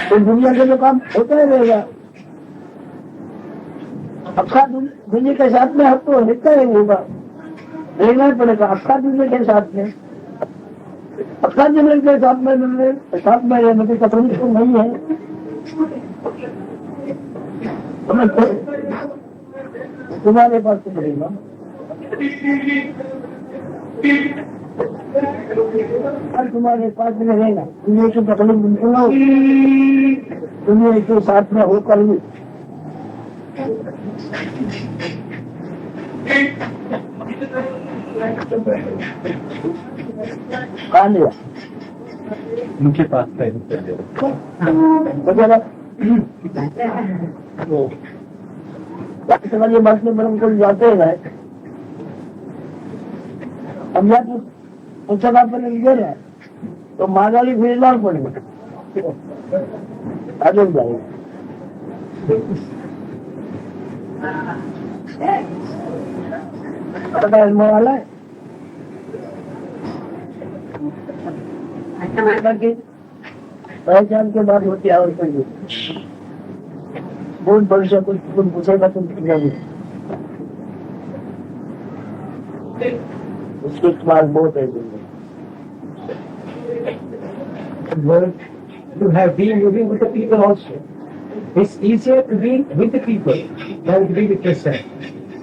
तो दुनिया के जो काम होता ही रहेगा, अक्खा दुनिया के साथ में आपको रहता ही होगा, रहना ही पड़ेगा अक्खा दुनिया के साथ में। अक्खा दुनिया के साथ में रहने की तकलीफ तो नहीं है, तुम्हारे पास तो पड़ेगा। तुम्हारे पास में रहेगा, दुनिया की तकलीफ बिल्कुल हो, दुनिया के साथ में होकर भी कहा लिया उनके पास टाइम ये बस में बरम को जाते हैं, अब या तो पुस्तक आप दे रहे हैं तो मागाली फिर पड़ेगा, आगे जाएगा। वाला है पहचान के बाद होती है, और कोई बहुत बड़ी से कुछ तुम पूछेगा तुम उसके बाद बहुत है। You have been living with the people also. It's easier to be with the people than to be with yourself.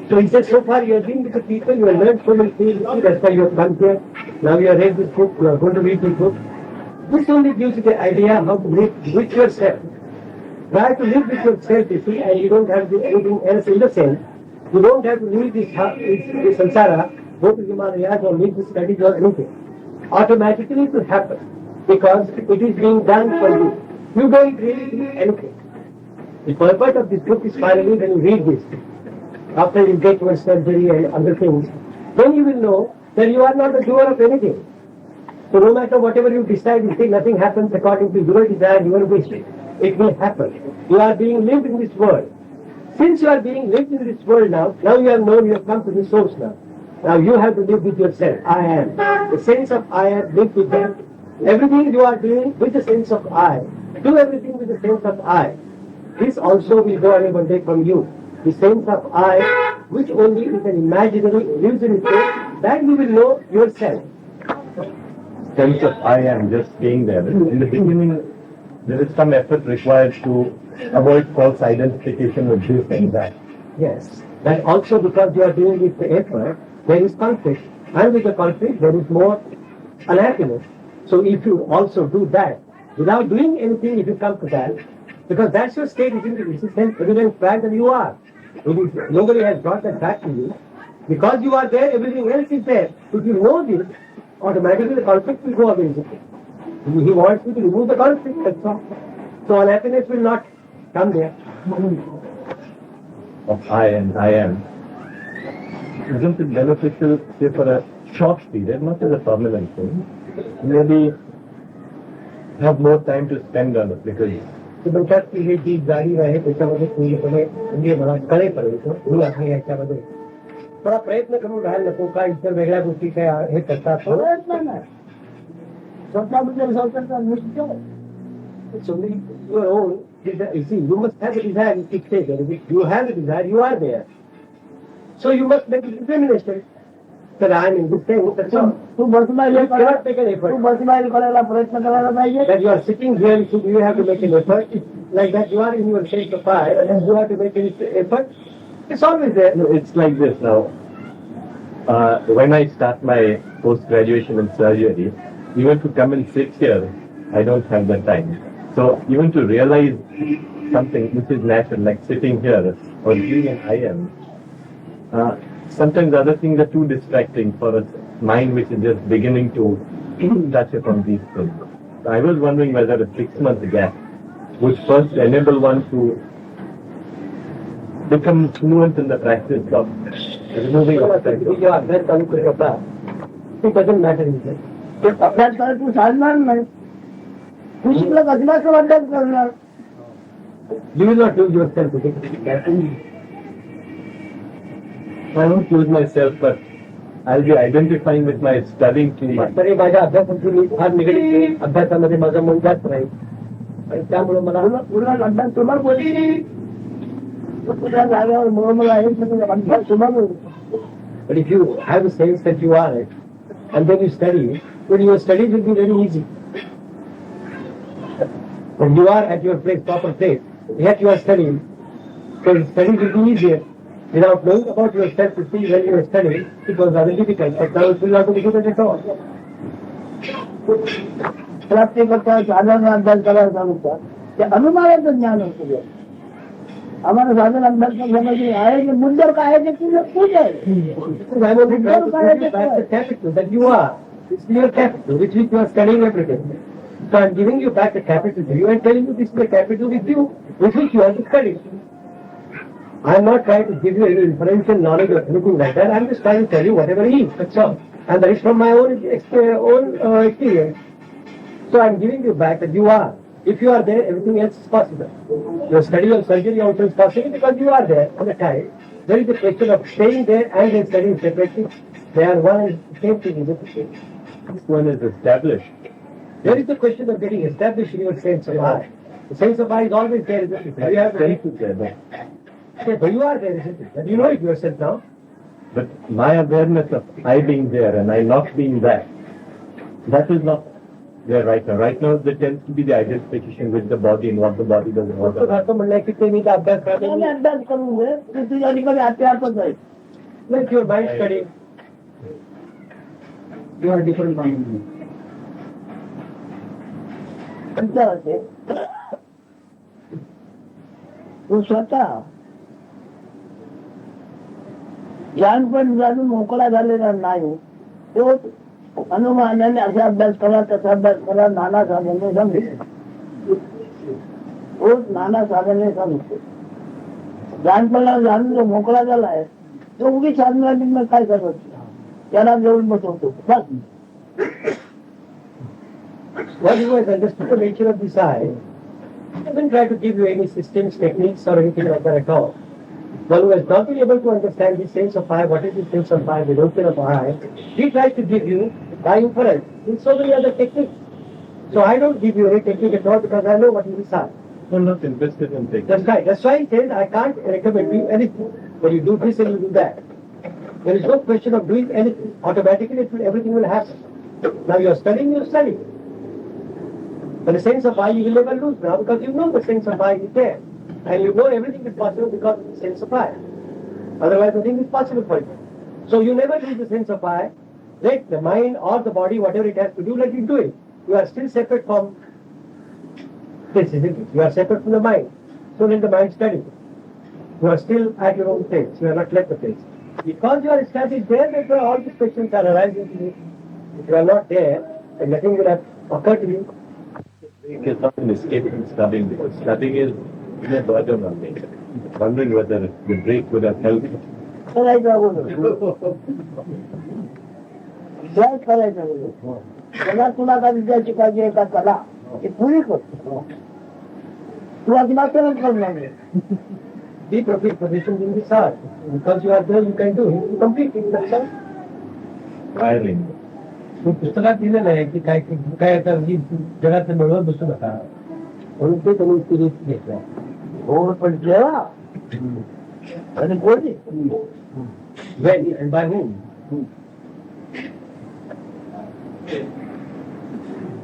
So he says, so far you have been with the people, you have learned so many things, that's why you have come here. Now you have read this book, you are going to read this book. This only gives you the idea how to live with yourself. Try to live with yourself, you see, and you don't have to do anything else in the sense. You don't have to leave this samsara, go to Himalayas or leave the studies or anything. Automatically it will happen because it is being done for you. You don't really do anything. The purpose of this book is finally when you read this, after you get your surgery and other things, then you will know that you are not the doer of anything. So no matter whatever you decide, you think nothing happens according to your desire, your wish. It will happen. You are being lived in this world. Since you are being lived in this world now you have known, you have come to the source now. Now you have to live with yourself. I am. The sense of I am, live with them. Everything you are doing with the sense of I. Do everything with the sense of I. This also will go away one day from you. The sense of I, which only is an imaginary illusory thing, that you will know yourself. Sense of I am just being there. In the beginning, there is some effort required to avoid false identification with this and that. Yes. That also because you are doing it the effort, there is conflict. And with the conflict, there is more unhappiness. So if you also do that, without doing anything, if you come to that, because that's your state, isn't it? It's a self-evident fact that you are. Nobody has brought that back to you. Because you are there, everything else is there. If you know this, automatically the conflict will go away. He wants you to remove the conflict, that's all. So unhappiness will not come there. Of I and I am. isn't it beneficial, say, for a short period, not as a permanent thing? Maybe have more time to spend on it because तुमच्यात ही जी जाणीव आहे त्याच्यामध्ये पूर्णपणे म्हणजे मला कळेपर्यंत मी आहे याच्यामध्ये थोडा प्रयत्न करून राहायला नको का इतर वेगळ्या गोष्टी काय हे करतात प्रयत्न नाही स्वतःबद्दल स्वतःचा निश्चय So your own, you see, you must have a desire to stay there. If you have a desire, you are there. So you must make a determination that I am in this thing. That's all. You cannot make an effort. That you are sitting here, so you have to make an effort. Like that, you are in your state of fire, and you have to make an effort. It's always there. No, it's like this now. When I start my post-graduation in surgery, even to come and sit here, I don't have the time. So even to realize something which is natural, like sitting here or being an IM, sometimes other things are too distracting for a mind which is just beginning to touch upon these things. I was wondering whether a 6-month gap would first enable one to become fluent in the practice of removing obstacles. It doesn't matter. अभ्यास करायला तू साधणार नाही तू शिकला कसलाच अभ्यास करणार You will not lose yourself. I won't lose myself, but I'll be identifying with my studying too much. तरी माझ्या अभ्यासाची मी फार निगडीत आहे. अभ्यासामध्ये माझं मन जास्त राहील आणि त्यामुळे मला पूर्ण अभ्यास तुम्हाला बोलली तुझ्या जागेवर मला आहे अभ्यास तुम्हाला But if you have a sense that you are it, and then you study, then your studies will be very easy. When you are at your place, proper place, yet you are studying, so studies will be easier. Without knowing about yourself to see when you are studying, it was rather difficult, but now it will not be difficult at all. प्राप्ती करता साधन अभ्यास करायला सांगतात ते अनुमानाचं ज्ञान असतं आम्हाला साधन अभ्यास करण्यामध्ये आहे की मुद्द्यावर काय आहे ते तुझं पूज आहे that you are. It's your capital, which you are studying every day. So I'm giving you back the capital to you and telling you this is the capital with you, with which you have to study. I'm not trying to give you any inferential knowledge or anything like that. I'm just trying to tell you whatever it is. That's all. And that is from my own experience. So I'm giving you back that you are. If you are there, everything else is possible. Your study of surgery also is possible because you are there on the time. There is a question of staying there and then studying separately. They are one and the same thing. This one is established. There is the question of getting established in your sense of I. The sense of I is always there, isn't it? You have Sense is there, but you are there, isn't it? And you know it yourself now. but my awareness of I being there and I not being that is not there right now. Right now, there tends to be the identification with the body and what the body does and what the body. म्हणणं आहे की ते मी अभ्यास करून घे तुझ्या ठिकाणी आत्यार्पण जाईल Let your mind study. You are different mind. तू स्वतः ज्ञानपण जाणून मोकळा झालेला नाही तो अनुमानाने असा अभ्यास करा तसा अभ्यास करा नाना साधने समजते रोज नाना साधने समजते ज्ञानपणाला जाणून जो मोकळा झालाय तो उगी साधना काय करत त्याला जवळ बसवतो बस What you have understood the nature of this I doesn't try to give you any systems, techniques or anything like that at all. One who has not been able to understand the sense of I, what is the sense of I, the notion of I, he tries to give you by inference in so many other techniques. So I don't give you any technique at all because I know what is this I. I'm not interested in taking. That's right. That's why he says I can't recommend you anything. When you do this and you do that. There is no question of doing anything. Automatically everything will happen. Now you are studying, you are studying. But the sense of I you will never lose now because you know the sense of I is there. And you know everything is possible because of the sense of I. Otherwise nothing is possible for you. So you never lose the sense of I. Let the mind or the body, whatever it has to do, let it do it. You are still separate from this, isn't it? You are separate from the mind. So let the mind study. You are still at your own place. You are not left the place. Because you are established there, that's why all these questions are arising to you. If you are not there, then nothing will have occurred to you. It's not an escape from studying because studying is a burden on me. Wondering whether the break would have helped करायचा अगोदर विचार करायचा अगोदर त्याला तुला का विद्याची पाहिजे का कला हे पुरी करतो तू अजिबातच करणार नाही. Be perfect position in this art. Because you are there, you can do it. You complete it. That's all. Wiring. मी पुस्तकात दिलेलं आहे की काय काय आता जगात मिळवत बसू नका म्हणून ते तुम्ही स्पिरिट घेतलं. हो पण जेव्हा आणि कोणी When and by whom?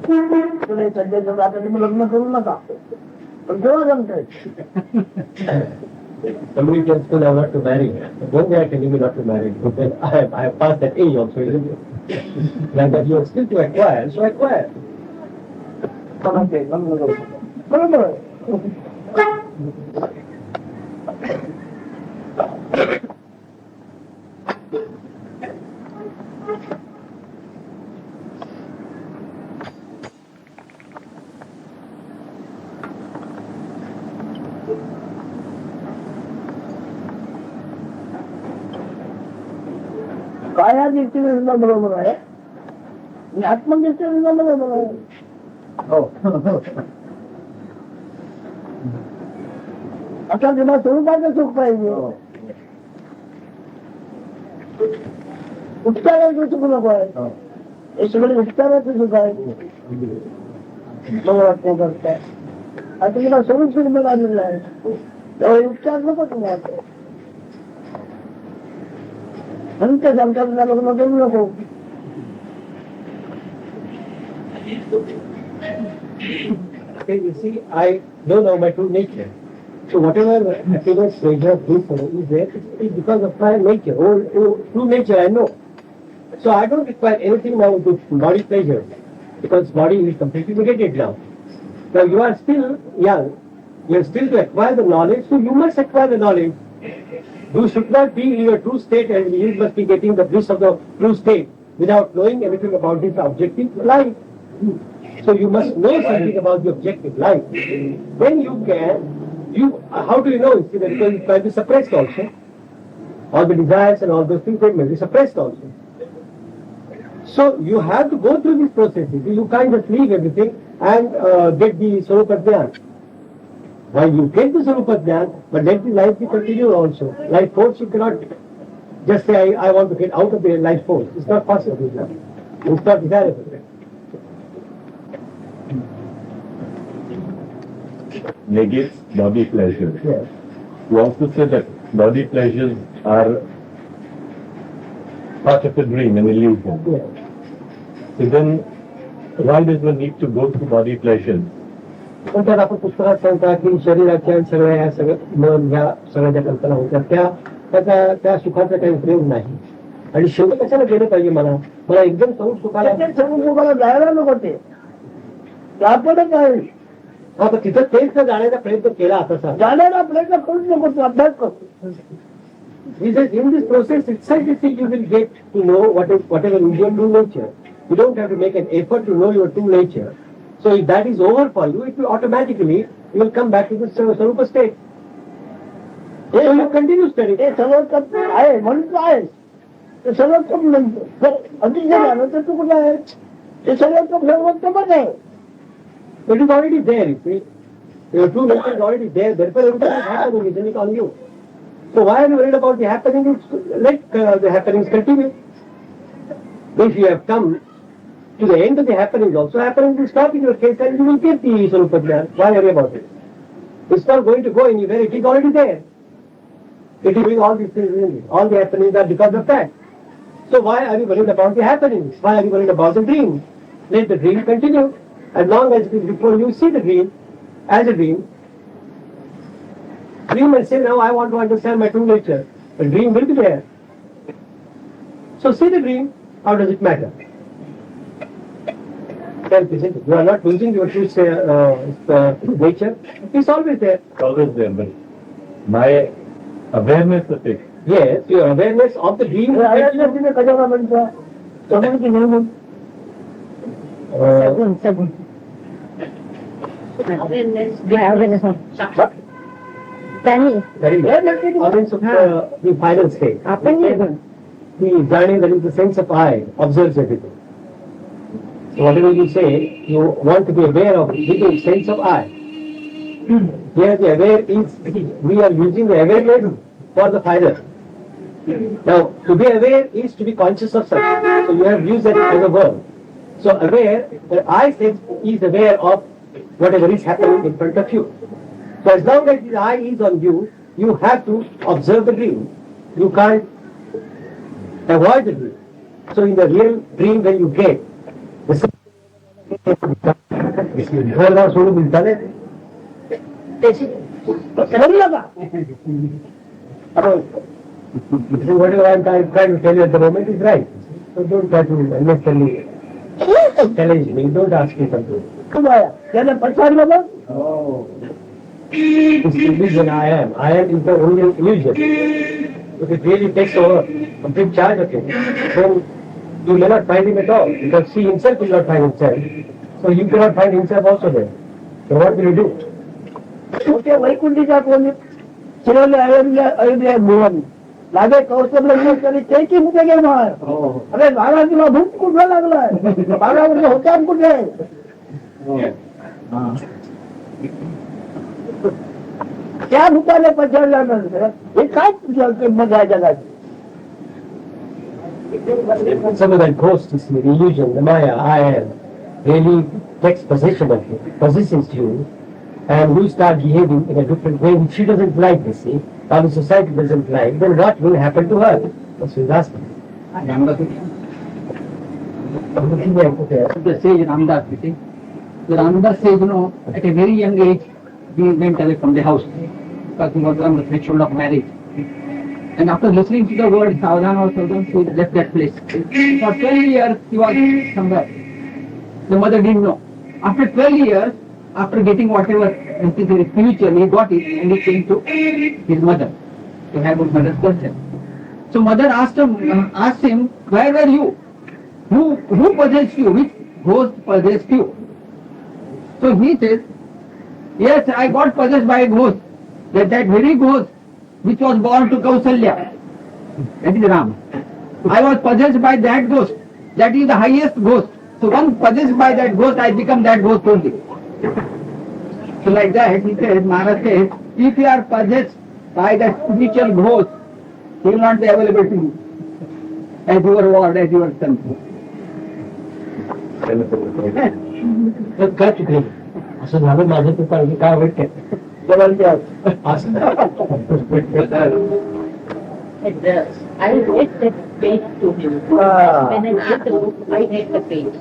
तुला सध्या जेव्हा आता तुम्ही लग्न करू नका पण जेव्हा जमतंय Somebody tells me now not to marry. One day I telling me not to marry. But then I have passed that age also, isn't it? Like that you are still to acquire, so acquire. कोणाचे लग्न करू नका. बरोबर आहे. काय या दृष्टीने सुद्धा बरोबर आहे आणि आत्मदृष्टीने सुद्धा बरोबर आहे. आता जेव्हा स्वरूपाचं सुख पाहिजे उपचाराचं सुख नको आहे. हे सगळे उपचाराचं सुख आहे मला वाटतं करताय. आता तुला स्वरूप सुख मिळालेलं आहे तेव्हा उपचार नको तुम्हाला म्हणून ते सांगतात लग्न करू नको. Okay, you see, I don't know my true nature. So whatever happiness, pleasure, bliss is there, it's because of my nature, true nature I know. So I don't require anything now with body pleasure, because body is completely negated now. Now you are still young, you are still to acquire the knowledge, so you must acquire the knowledge. You should not be in your true state and you must be getting the bliss of the true state without knowing anything about this objective life. So you must know something about the objective life. Then you can, how do you know? See, because it can be suppressed also. All the desires and all those things they may be suppressed also. So you have to go through these processes. You can't just leave everything and get the Swarupa Jnana. While you get the Swarupa Jnana, but let the life be continued also. Life force, you cannot just say, I want to get out of the life force. It's not possible. It's not desirable. Negates body pleasures. Yes. You also say that body pleasures are part of a dream, an illusion. Yes. So then, why does one need to go through body pleasures? पण त्यात आपण पुस्तकात सांगता की शरीराच्या सगळ्या ह्या सगळ्या मन ह्या सगळ्या ज्या कल्पना होत्या त्या सुखाचा काही उपयोग नाही. आणि शेवटी कशाला गेलं पाहिजे मला एकदम स्वरूप सुखाला सर्व लोकांना जायला नको ते आपणच आहे. हा पण तिथं तेच जाण्याचा प्रयत्न केला आता जाण्याचा प्रयत्न करूच नको तू अभ्यास करतो. In this process itself, you see, you will get to know whatever is your true nature. You don't have to make an effort to know your true nature. So if that is over for you, it will automatically, you will come back to the Swarupa state. So you continue studying. हे सर्वोत्तम आहे म्हणून तू आहेस. ते सर्वोत्तम म्हणतो जर अधिक झालं तर तू कुठे आहे. ते सर्वोत्तमच आहे. It is already there, you see. Your true nature is already there. Therefore, everything is happening, isn't it, on you? So why are you worried about the happenings? Let the happenings continue. If you have come to the end of the happenings, also happenings will stop in your case and you will get the Swarupa Jnana. Why worry about it? It's not going to go anywhere. It is already there. It is doing all these things, isn't it? All the happenings are because of that. So why are you worried about the happenings? Why are you worried about the dream? Let the dream continue. As long as it is before you see the dream as a dream, dream and say, now I want to understand my true nature. The dream will be there. So see the dream. How does it matter? You are not losing your true nature. It's always there. It's always there, but my awareness of it. Yes, your awareness of the dream. तिने कशाला म्हणतो समोर की नाही Comments of the final state. The jnani, that is the sense of I, observes everything. So whatever you say, you want to be aware of it with the sense of I. Here the aware is, we are using the awareness for the final. Now, to be aware is to be conscious of something. So you have used that as a verb. So aware, the I sense is aware of whatever is happening in front of you. So as long as the eye is on you, you have to observe the dream. You can't avoid the dream. So in the real dream when you get, whatever I am trying to tell you at the moment is right. So don't try to unnecessarily challenge me. Don't ask me something. This illusion I am is the only illusion. If it really takes over complete charge of him, then you may not find him at all, because he himself will not find himself. So you cannot find himself also there. So what will you do? लागे कौशल तरी त्याची कुठे घेणार अरे महाराजला भूक कुठे लागलाय महाराज होता कुठे त्या भूताने पछाडल्यानंतर हे काय किंमत आहे जगाची Some of that ghost is the illusion, the Maya, I am, really takes possession of you, possesses you, and you start behaving in a different way which she doesn't like, you see. Now the society doesn't like, then what will happen to her? That's what he's asking. The sage Ramdas speaking. The Ramdas says, at a very young age, he went away from the house because he was on the threshold of marriage. And after listening to the word Savdhan or Savdhan, he left that place. For 12 years, he was somewhere. The mother didn't know. After 12 years, after getting whatever necessary spiritual, he got it and he came to his mother to have his mother's question. So mother asked him, where were you? Who possessed you? Which ghost possessed you? So he says, yes, I got possessed by a ghost. That very ghost which was born to Kausalya. That is Ram. I was possessed by that ghost. That is the highest ghost. So once possessed by that ghost, I become that ghost only. So like that, he says, Maharaj says, if you are possessed by that spiritual ghost, he will not be available to you as your ward, as your son. असं झालं माझं ते पाहिजे काय white आहे I read that page to him. When I read the book, I read the page.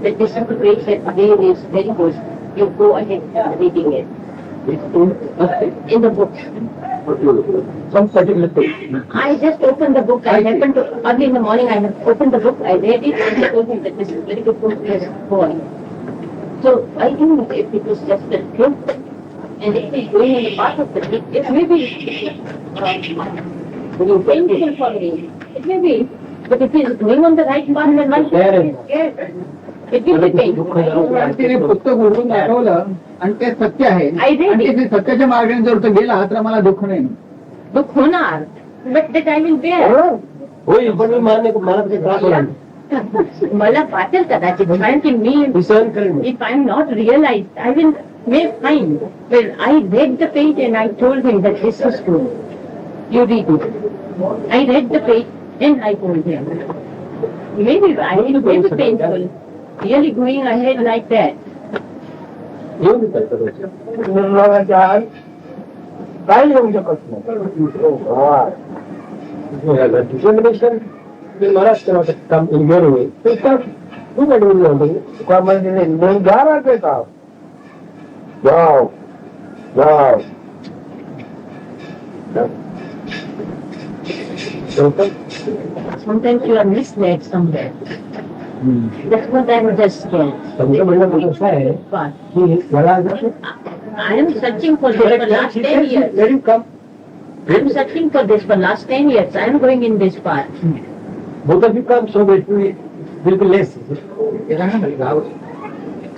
That this is the page that again is very good. You go ahead reading it. In the book. some particular thing. I just opened the book. I happened to, early in the morning, I opened the book, I read it, and I told him that this is very good book, yes, go on. So I don't know if it was just the truth, and if it is going in the path of the truth, it may be painful for me. It may be, but if it is going on the right path, then one should be scared. It will be painful. तिने पुस्तक उघडून दाखवलं आणि ते सत्य आहे I read आणि it. ते सत्याच्या मार्गाने जर तो गेला तर मला दुःख नाही दुःख होणार, but that I will bear. होईल पण मी मला त्याचा त्रास होणार मला वाटेल कदाचित, कारण की मी, मी सहन करेन if I am not realized, I will may find. Well, I read the page and I told him that this is true. You read it. I read the page and I told him. Maybe I will be painful. Really going ahead like that. येऊ दे त्याचं काय येऊ शकत नाही determination will Maharaj cannot come in your way. So it's not, do not do anything. नहीं जा रहा थे साहब Wow. Wow. Sometimes you are misled somewhere. That's what I was just scared. समजा म्हणणं कसं आहे But की मला I am searching for this for last 10 years. Where you come? I am searching for this for last 10 years. I am going in this path. Both of you come, so it will be less.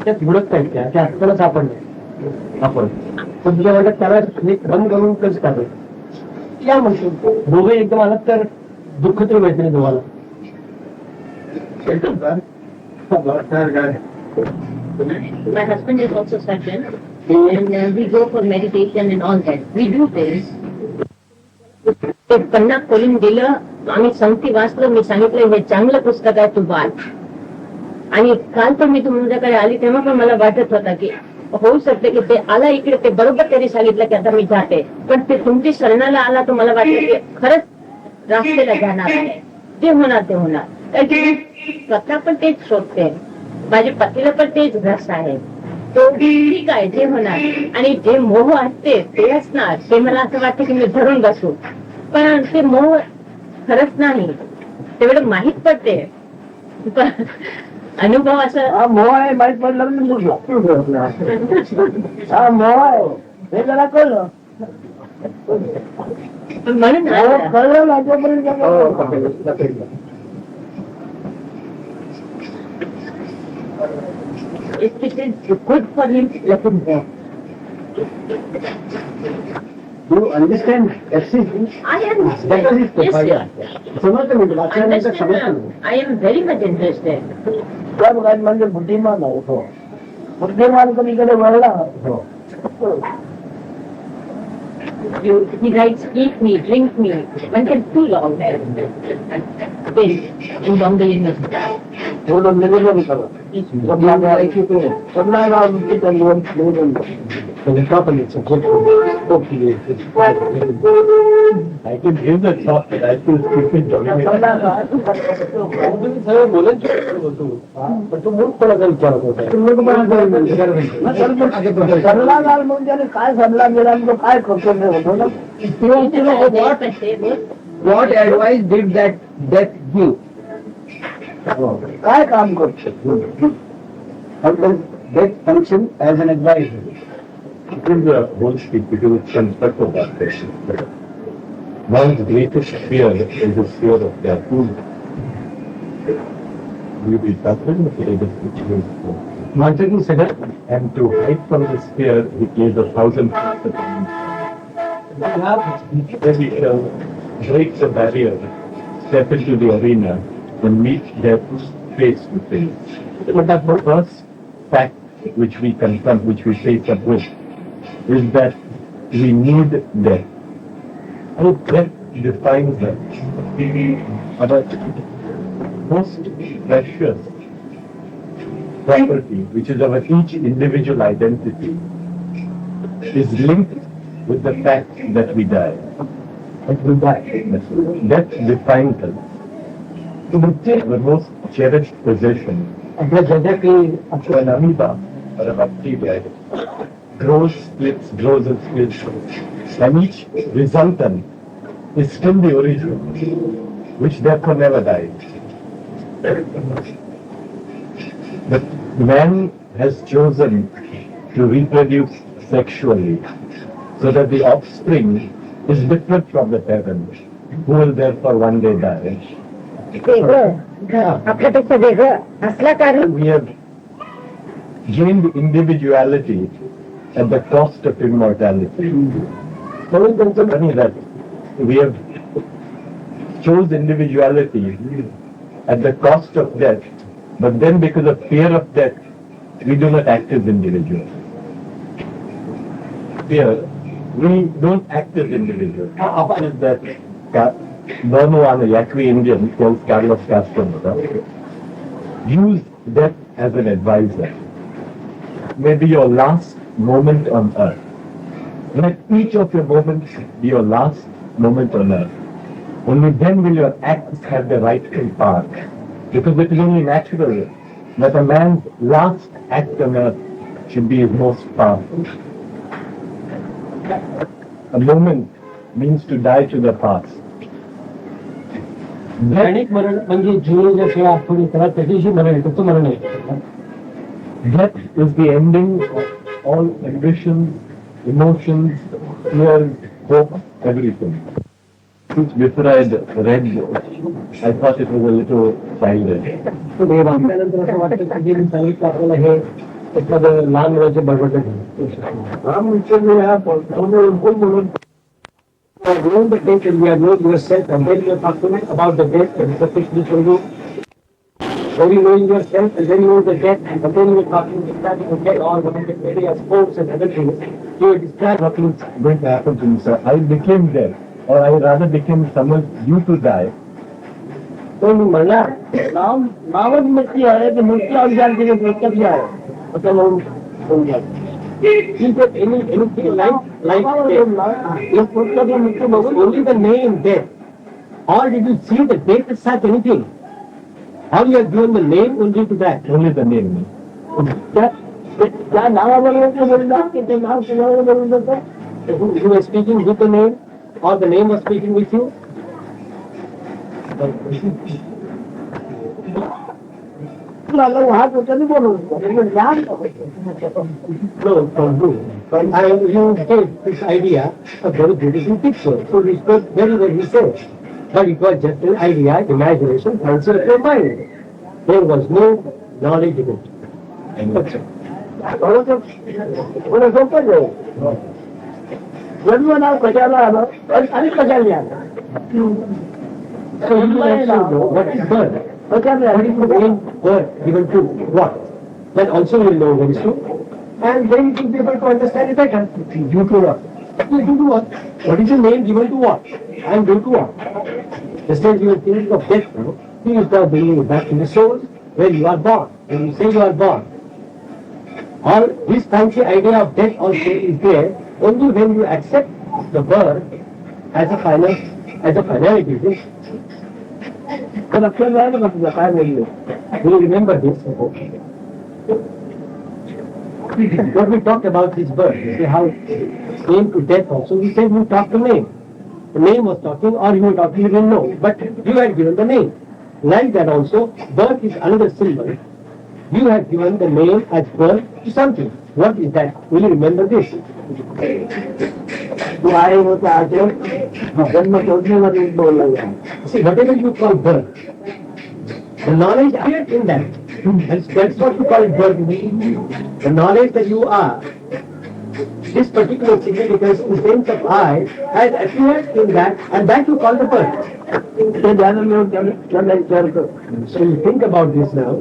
त्यात घडत काय त्या आपल्याला सापडलं आपण पण तुझ्या वाटत त्याला बंद करून कसं करायचं या म्हणतो दोघे एकदम आलात तर दुःख तरी माहिती नाही तुम्हाला. My husband is also surgeon, and we go for meditation and all that. We do this. ते पन्ना खोलून दिलं, आम्ही संगती वाचलं, मी सांगितलं हे चांगलं पुस्तक आहे, तू वाच. आणि काल पण मी तुमच्याकडे आली तेव्हा पण मला वाटत होता की होऊ शकते की ते आला इकडे, ते बरोबर त्यांनी सांगितलं की आता मी जाते, पण ते तुमची शरणाला आला तर मला वाटलं की खरंच रास्तेला जाणार आहे, जे होणार ते होणार. कारण की मी स्वतः पण तेच शोधते, माझ्या पतीला पण तेच रस आहे. तो ठीक आहे, जे होणार. आणि जे मोह असते ते असणार, ते मला असं वाटतं की मी धरून बसू, पण ते मोह खरंच नाही, तेवढं माहीत पडते. पण अनुभव असं हा मोह आहे माहीत पडला मी बुडला. हा मोह आहे हे जरा कळलं, म्हणून कळलं माझ्यापर्यंत. If it is good for him, let him go. Do you understand FC? I am. That is his Yes, sir. समजते म्हणजे वाचल्यानंतर Understand, समजते. I am very much interested. त्या बघायला म्हणजे बुद्धिमान आहे. हो बुद्धिमान कधीकडे वळला. हो He writes, eat me, drink me. One can too long. Then, in Bombay University. थोडं निवेदन करा. I can give the talk, but I feel stupid doing it. सगळं बोलत पण तू मूळ कोणाचा विचारत होता. सल्लागार म्हणजे काय सल्ला दिला तो काय करतो What advice did that death give? काय काम करतो. How does that function as an advisor? It is the whole speech because it's construct of that question. One's greatest fear is the fear of death. You be suffering the greatest fear. And to hide from this fear, he plays 1,000 tricks. Then we shall break the barrier, step into the arena, and meet death face to face. But the first fact which we confront, which we face up with, is that we need death. And death defines us. Our most precious property, which is our each individual identity, is linked with the fact that we die. Death defines us. The most cherished possession, an amoeba or a bacteria, grows, splits, grows and splits, and each resultant is still the original, which therefore never dies. But man has chosen to reproduce sexually, so that the offspring is different from the parent, who will therefore one day die. We have gained individuality at the cost of immortality. So it's funny that we have chose individuality at the cost of death, but then because of fear of death, we do not act as individuals. Fear, we don't act as individuals. Is that Burmawano, Yaqui Indian, called Carlos Castro, use death as an advisor. Maybe your last moment on earth. Let each of your moments be your last moment on earth. Only then will your acts have the rightful power. Because it is only natural that a man's last act on earth should be his most powerful. A moment means to die to the past. क्षणिक मरण म्हणजे जीवनाच्या सेवा आठवणी त्याला त्याच्याशी मरण आहे, त्याचं मरण आहे. Death is the ending of all ambitions, emotions, fears, hopes, everything. Before I read, I thought it was a little childish. त्यानंतर असं वाटतं की जे मी सांगितलं आपल्याला हे एखादं लहान मुलाचे बरोबर knowing the date and we are knowing yourself and then you are talking about the death and sufficiently for you. When you knowing yourself and then you know the death and then you are talking describing the death or the area sports and other things, you are describing what is going to happen to me, sir. I became dead, or I rather became someone due to die. तो मला नावच मृत्यू आहे तर मृत्यू अज्ञान के मृत्यु भी आहे मतलब हम anything like if mृत्यु only the name death, or did you see the death as such anything? How you have given the name only to that? Only the name. क्या नावाबरोबर बोलला की ते नाव बरोबर बोलतो? You were speaking with the name, or the name was speaking with you? No, from who? And you gave this idea a very beautiful picture. So it was very well researched. But it was just an idea, imagination, fancy of your mind. There was no knowledge in it. That's it. So you also know what is birth. What is the main birth given to what? That also you will know very soon. And then you will be able to understand it better. Due to what? Due to what? What is the name given to what? And due to what? Just as you are thinking of death now, you start bringing you back to the soul where you are born. When you say you are born, all this fancy idea of death also is there only when you accept the birth as a finality. Do you remember this? What we talked about this birth, you see how it came to death also. We said you talked the name. The name was talking, or you were talking, you didn't know. But you had given the name. Like that also, birth is another symbol. You have given the name as birth to something. What is that? Will you remember this? See, whatever you call birth, the knowledge appeared in that. That's what you call it birth. The knowledge that you are, this particular significance in sense of I, has appeared in that, and that you call the birth. So you think about this now,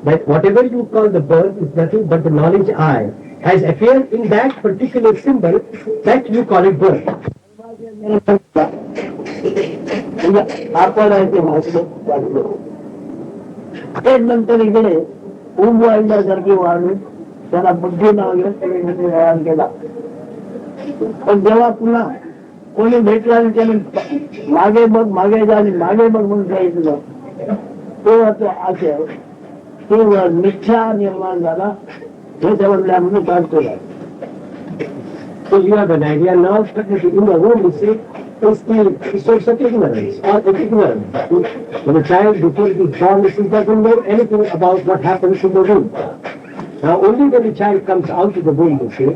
that whatever you call the birth is nothing but the knowledge I has appeared in that particular symbol, that you call it birth. नंतर इकडे ऊब वाढल्यासारखी वाढून त्याला बुद्धी नाव तयार केला. पण जेव्हा पुन्हा कोणी भेटला आणि त्याने मागे जा आणि मागे बघ म्हणून सांगितलं, तेव्हा तो आशय केवळ मिथ्या निर्माण झाला. हे त्यामधल्या म्हणून काढतो. So you have an idea now, but in the room you see, is the source of ignorance, or the ignorance. When a child before he is born, he doesn't know anything about what happens in the womb. Now only when the child comes out of the womb, you see,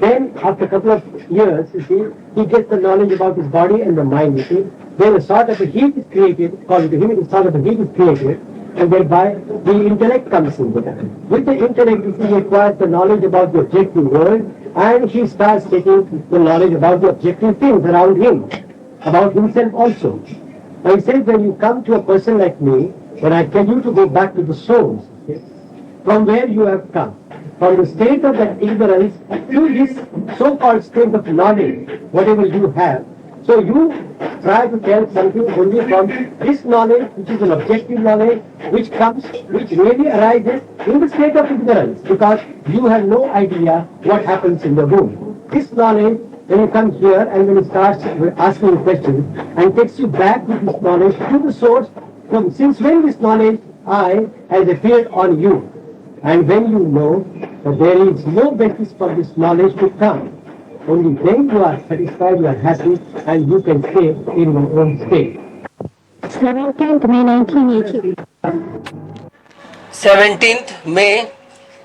then after a couple of years, you see, he gets the knowledge about his body and the mind, you see. Then a sort of a heat is created, according to him, a sort of a heat is created, and thereby the intellect comes in there. With the intellect, he acquires the knowledge about the objective world, and he starts taking the knowledge about the objective things around him, about himself also. Now he says, when you come to a person like me, when I tell you to go back to the source, from where you have come, from the state of that ignorance to this so-called state of knowledge, whatever you have. So you try to tell something only from this knowledge, which is an objective knowledge, which really arises in the state of ignorance, because you have no idea what happens in the womb. This knowledge, when you come here and when it starts asking questions and takes you back with this knowledge to the source, from since when this knowledge I has appeared on you, and when you know that there is no basis for this knowledge to come, only then you are satisfied, you are happy, and you can stay in your own state. 17th May 1980. 17th May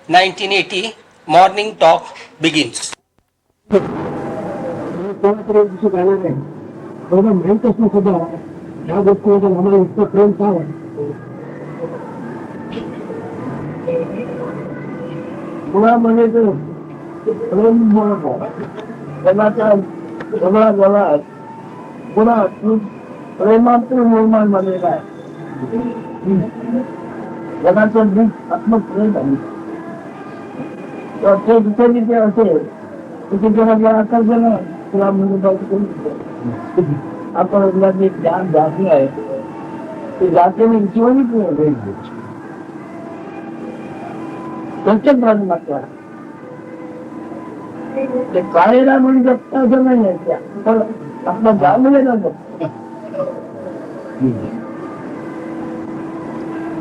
1980, morning talk begins. मुळामध्ये ते प्रेम बोलत आहे. जगाच्या जगात पुन्हा प्रेमातून निर्माण झालेला आहे. जगाचं बीज आत्मप्रेम आहे. तर ते जिथे जिथे असेल तिथे जगातलं आकर्षण तुला म्हणजे आपण जे ज्ञान जाती आहे ते जातीने जीवनिक प्रत्येक प्राणी मात्र ते काळेला म्हणून जगत असं नाही आहे. पण आपला जाणलेला जगत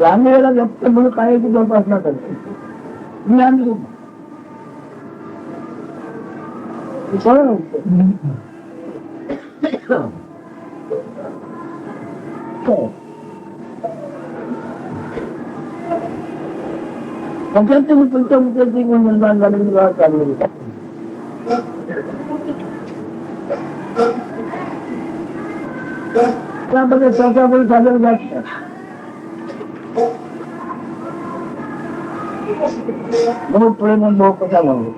जाणलेला जगत म्हणून काळेची जोपासना करते. ज्ञान सरळ त्याच्यात तुम्ही पंचमुखाची निर्माण झालेली वाद चाललेली त्यामध्ये सहकार्य सादर जात म्हणून प्रेम भाव कसा म्हणून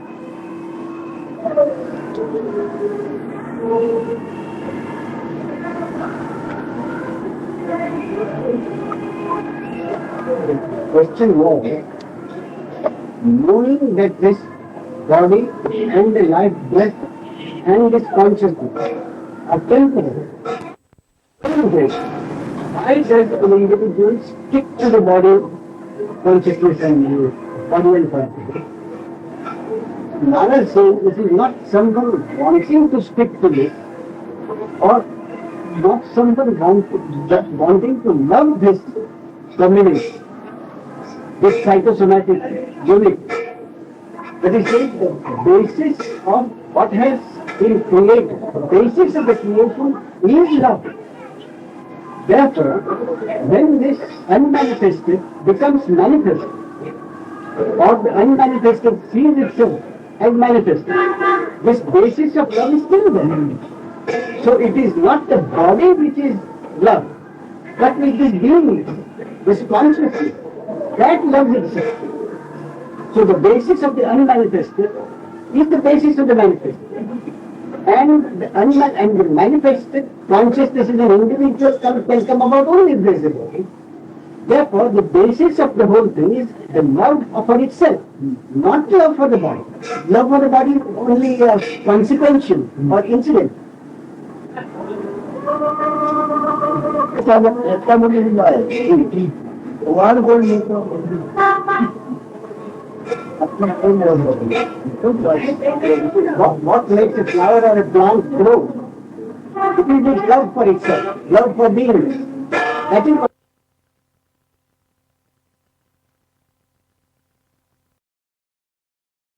question was, knowing that this body and the life breath and this consciousness are temporary, why does an individual stick to the body, consciousness and body and consciousness? Maharaj saying this is not someone wanting to stick to this or not someone wanting to love this combination, this psychosomatic unit. But it says the basis of what has been created, the basis of the creation is love. Therefore, when this unmanifested becomes manifest, or the unmanifested sees itself as manifested, this basis of love is still there. So it is not the body which is love, but it is being, this consciousness, that loves itself. So the basis of the unmanifested is the basis of the manifested. And the manifested consciousness is an individual can come about only if there is a body. Therefore, the basis of the whole thing is the love for itself, not love for the body. Love for the body is only consequential or incidental. What makes a flower or a plant grow? It is its love for itself, love for being. That is what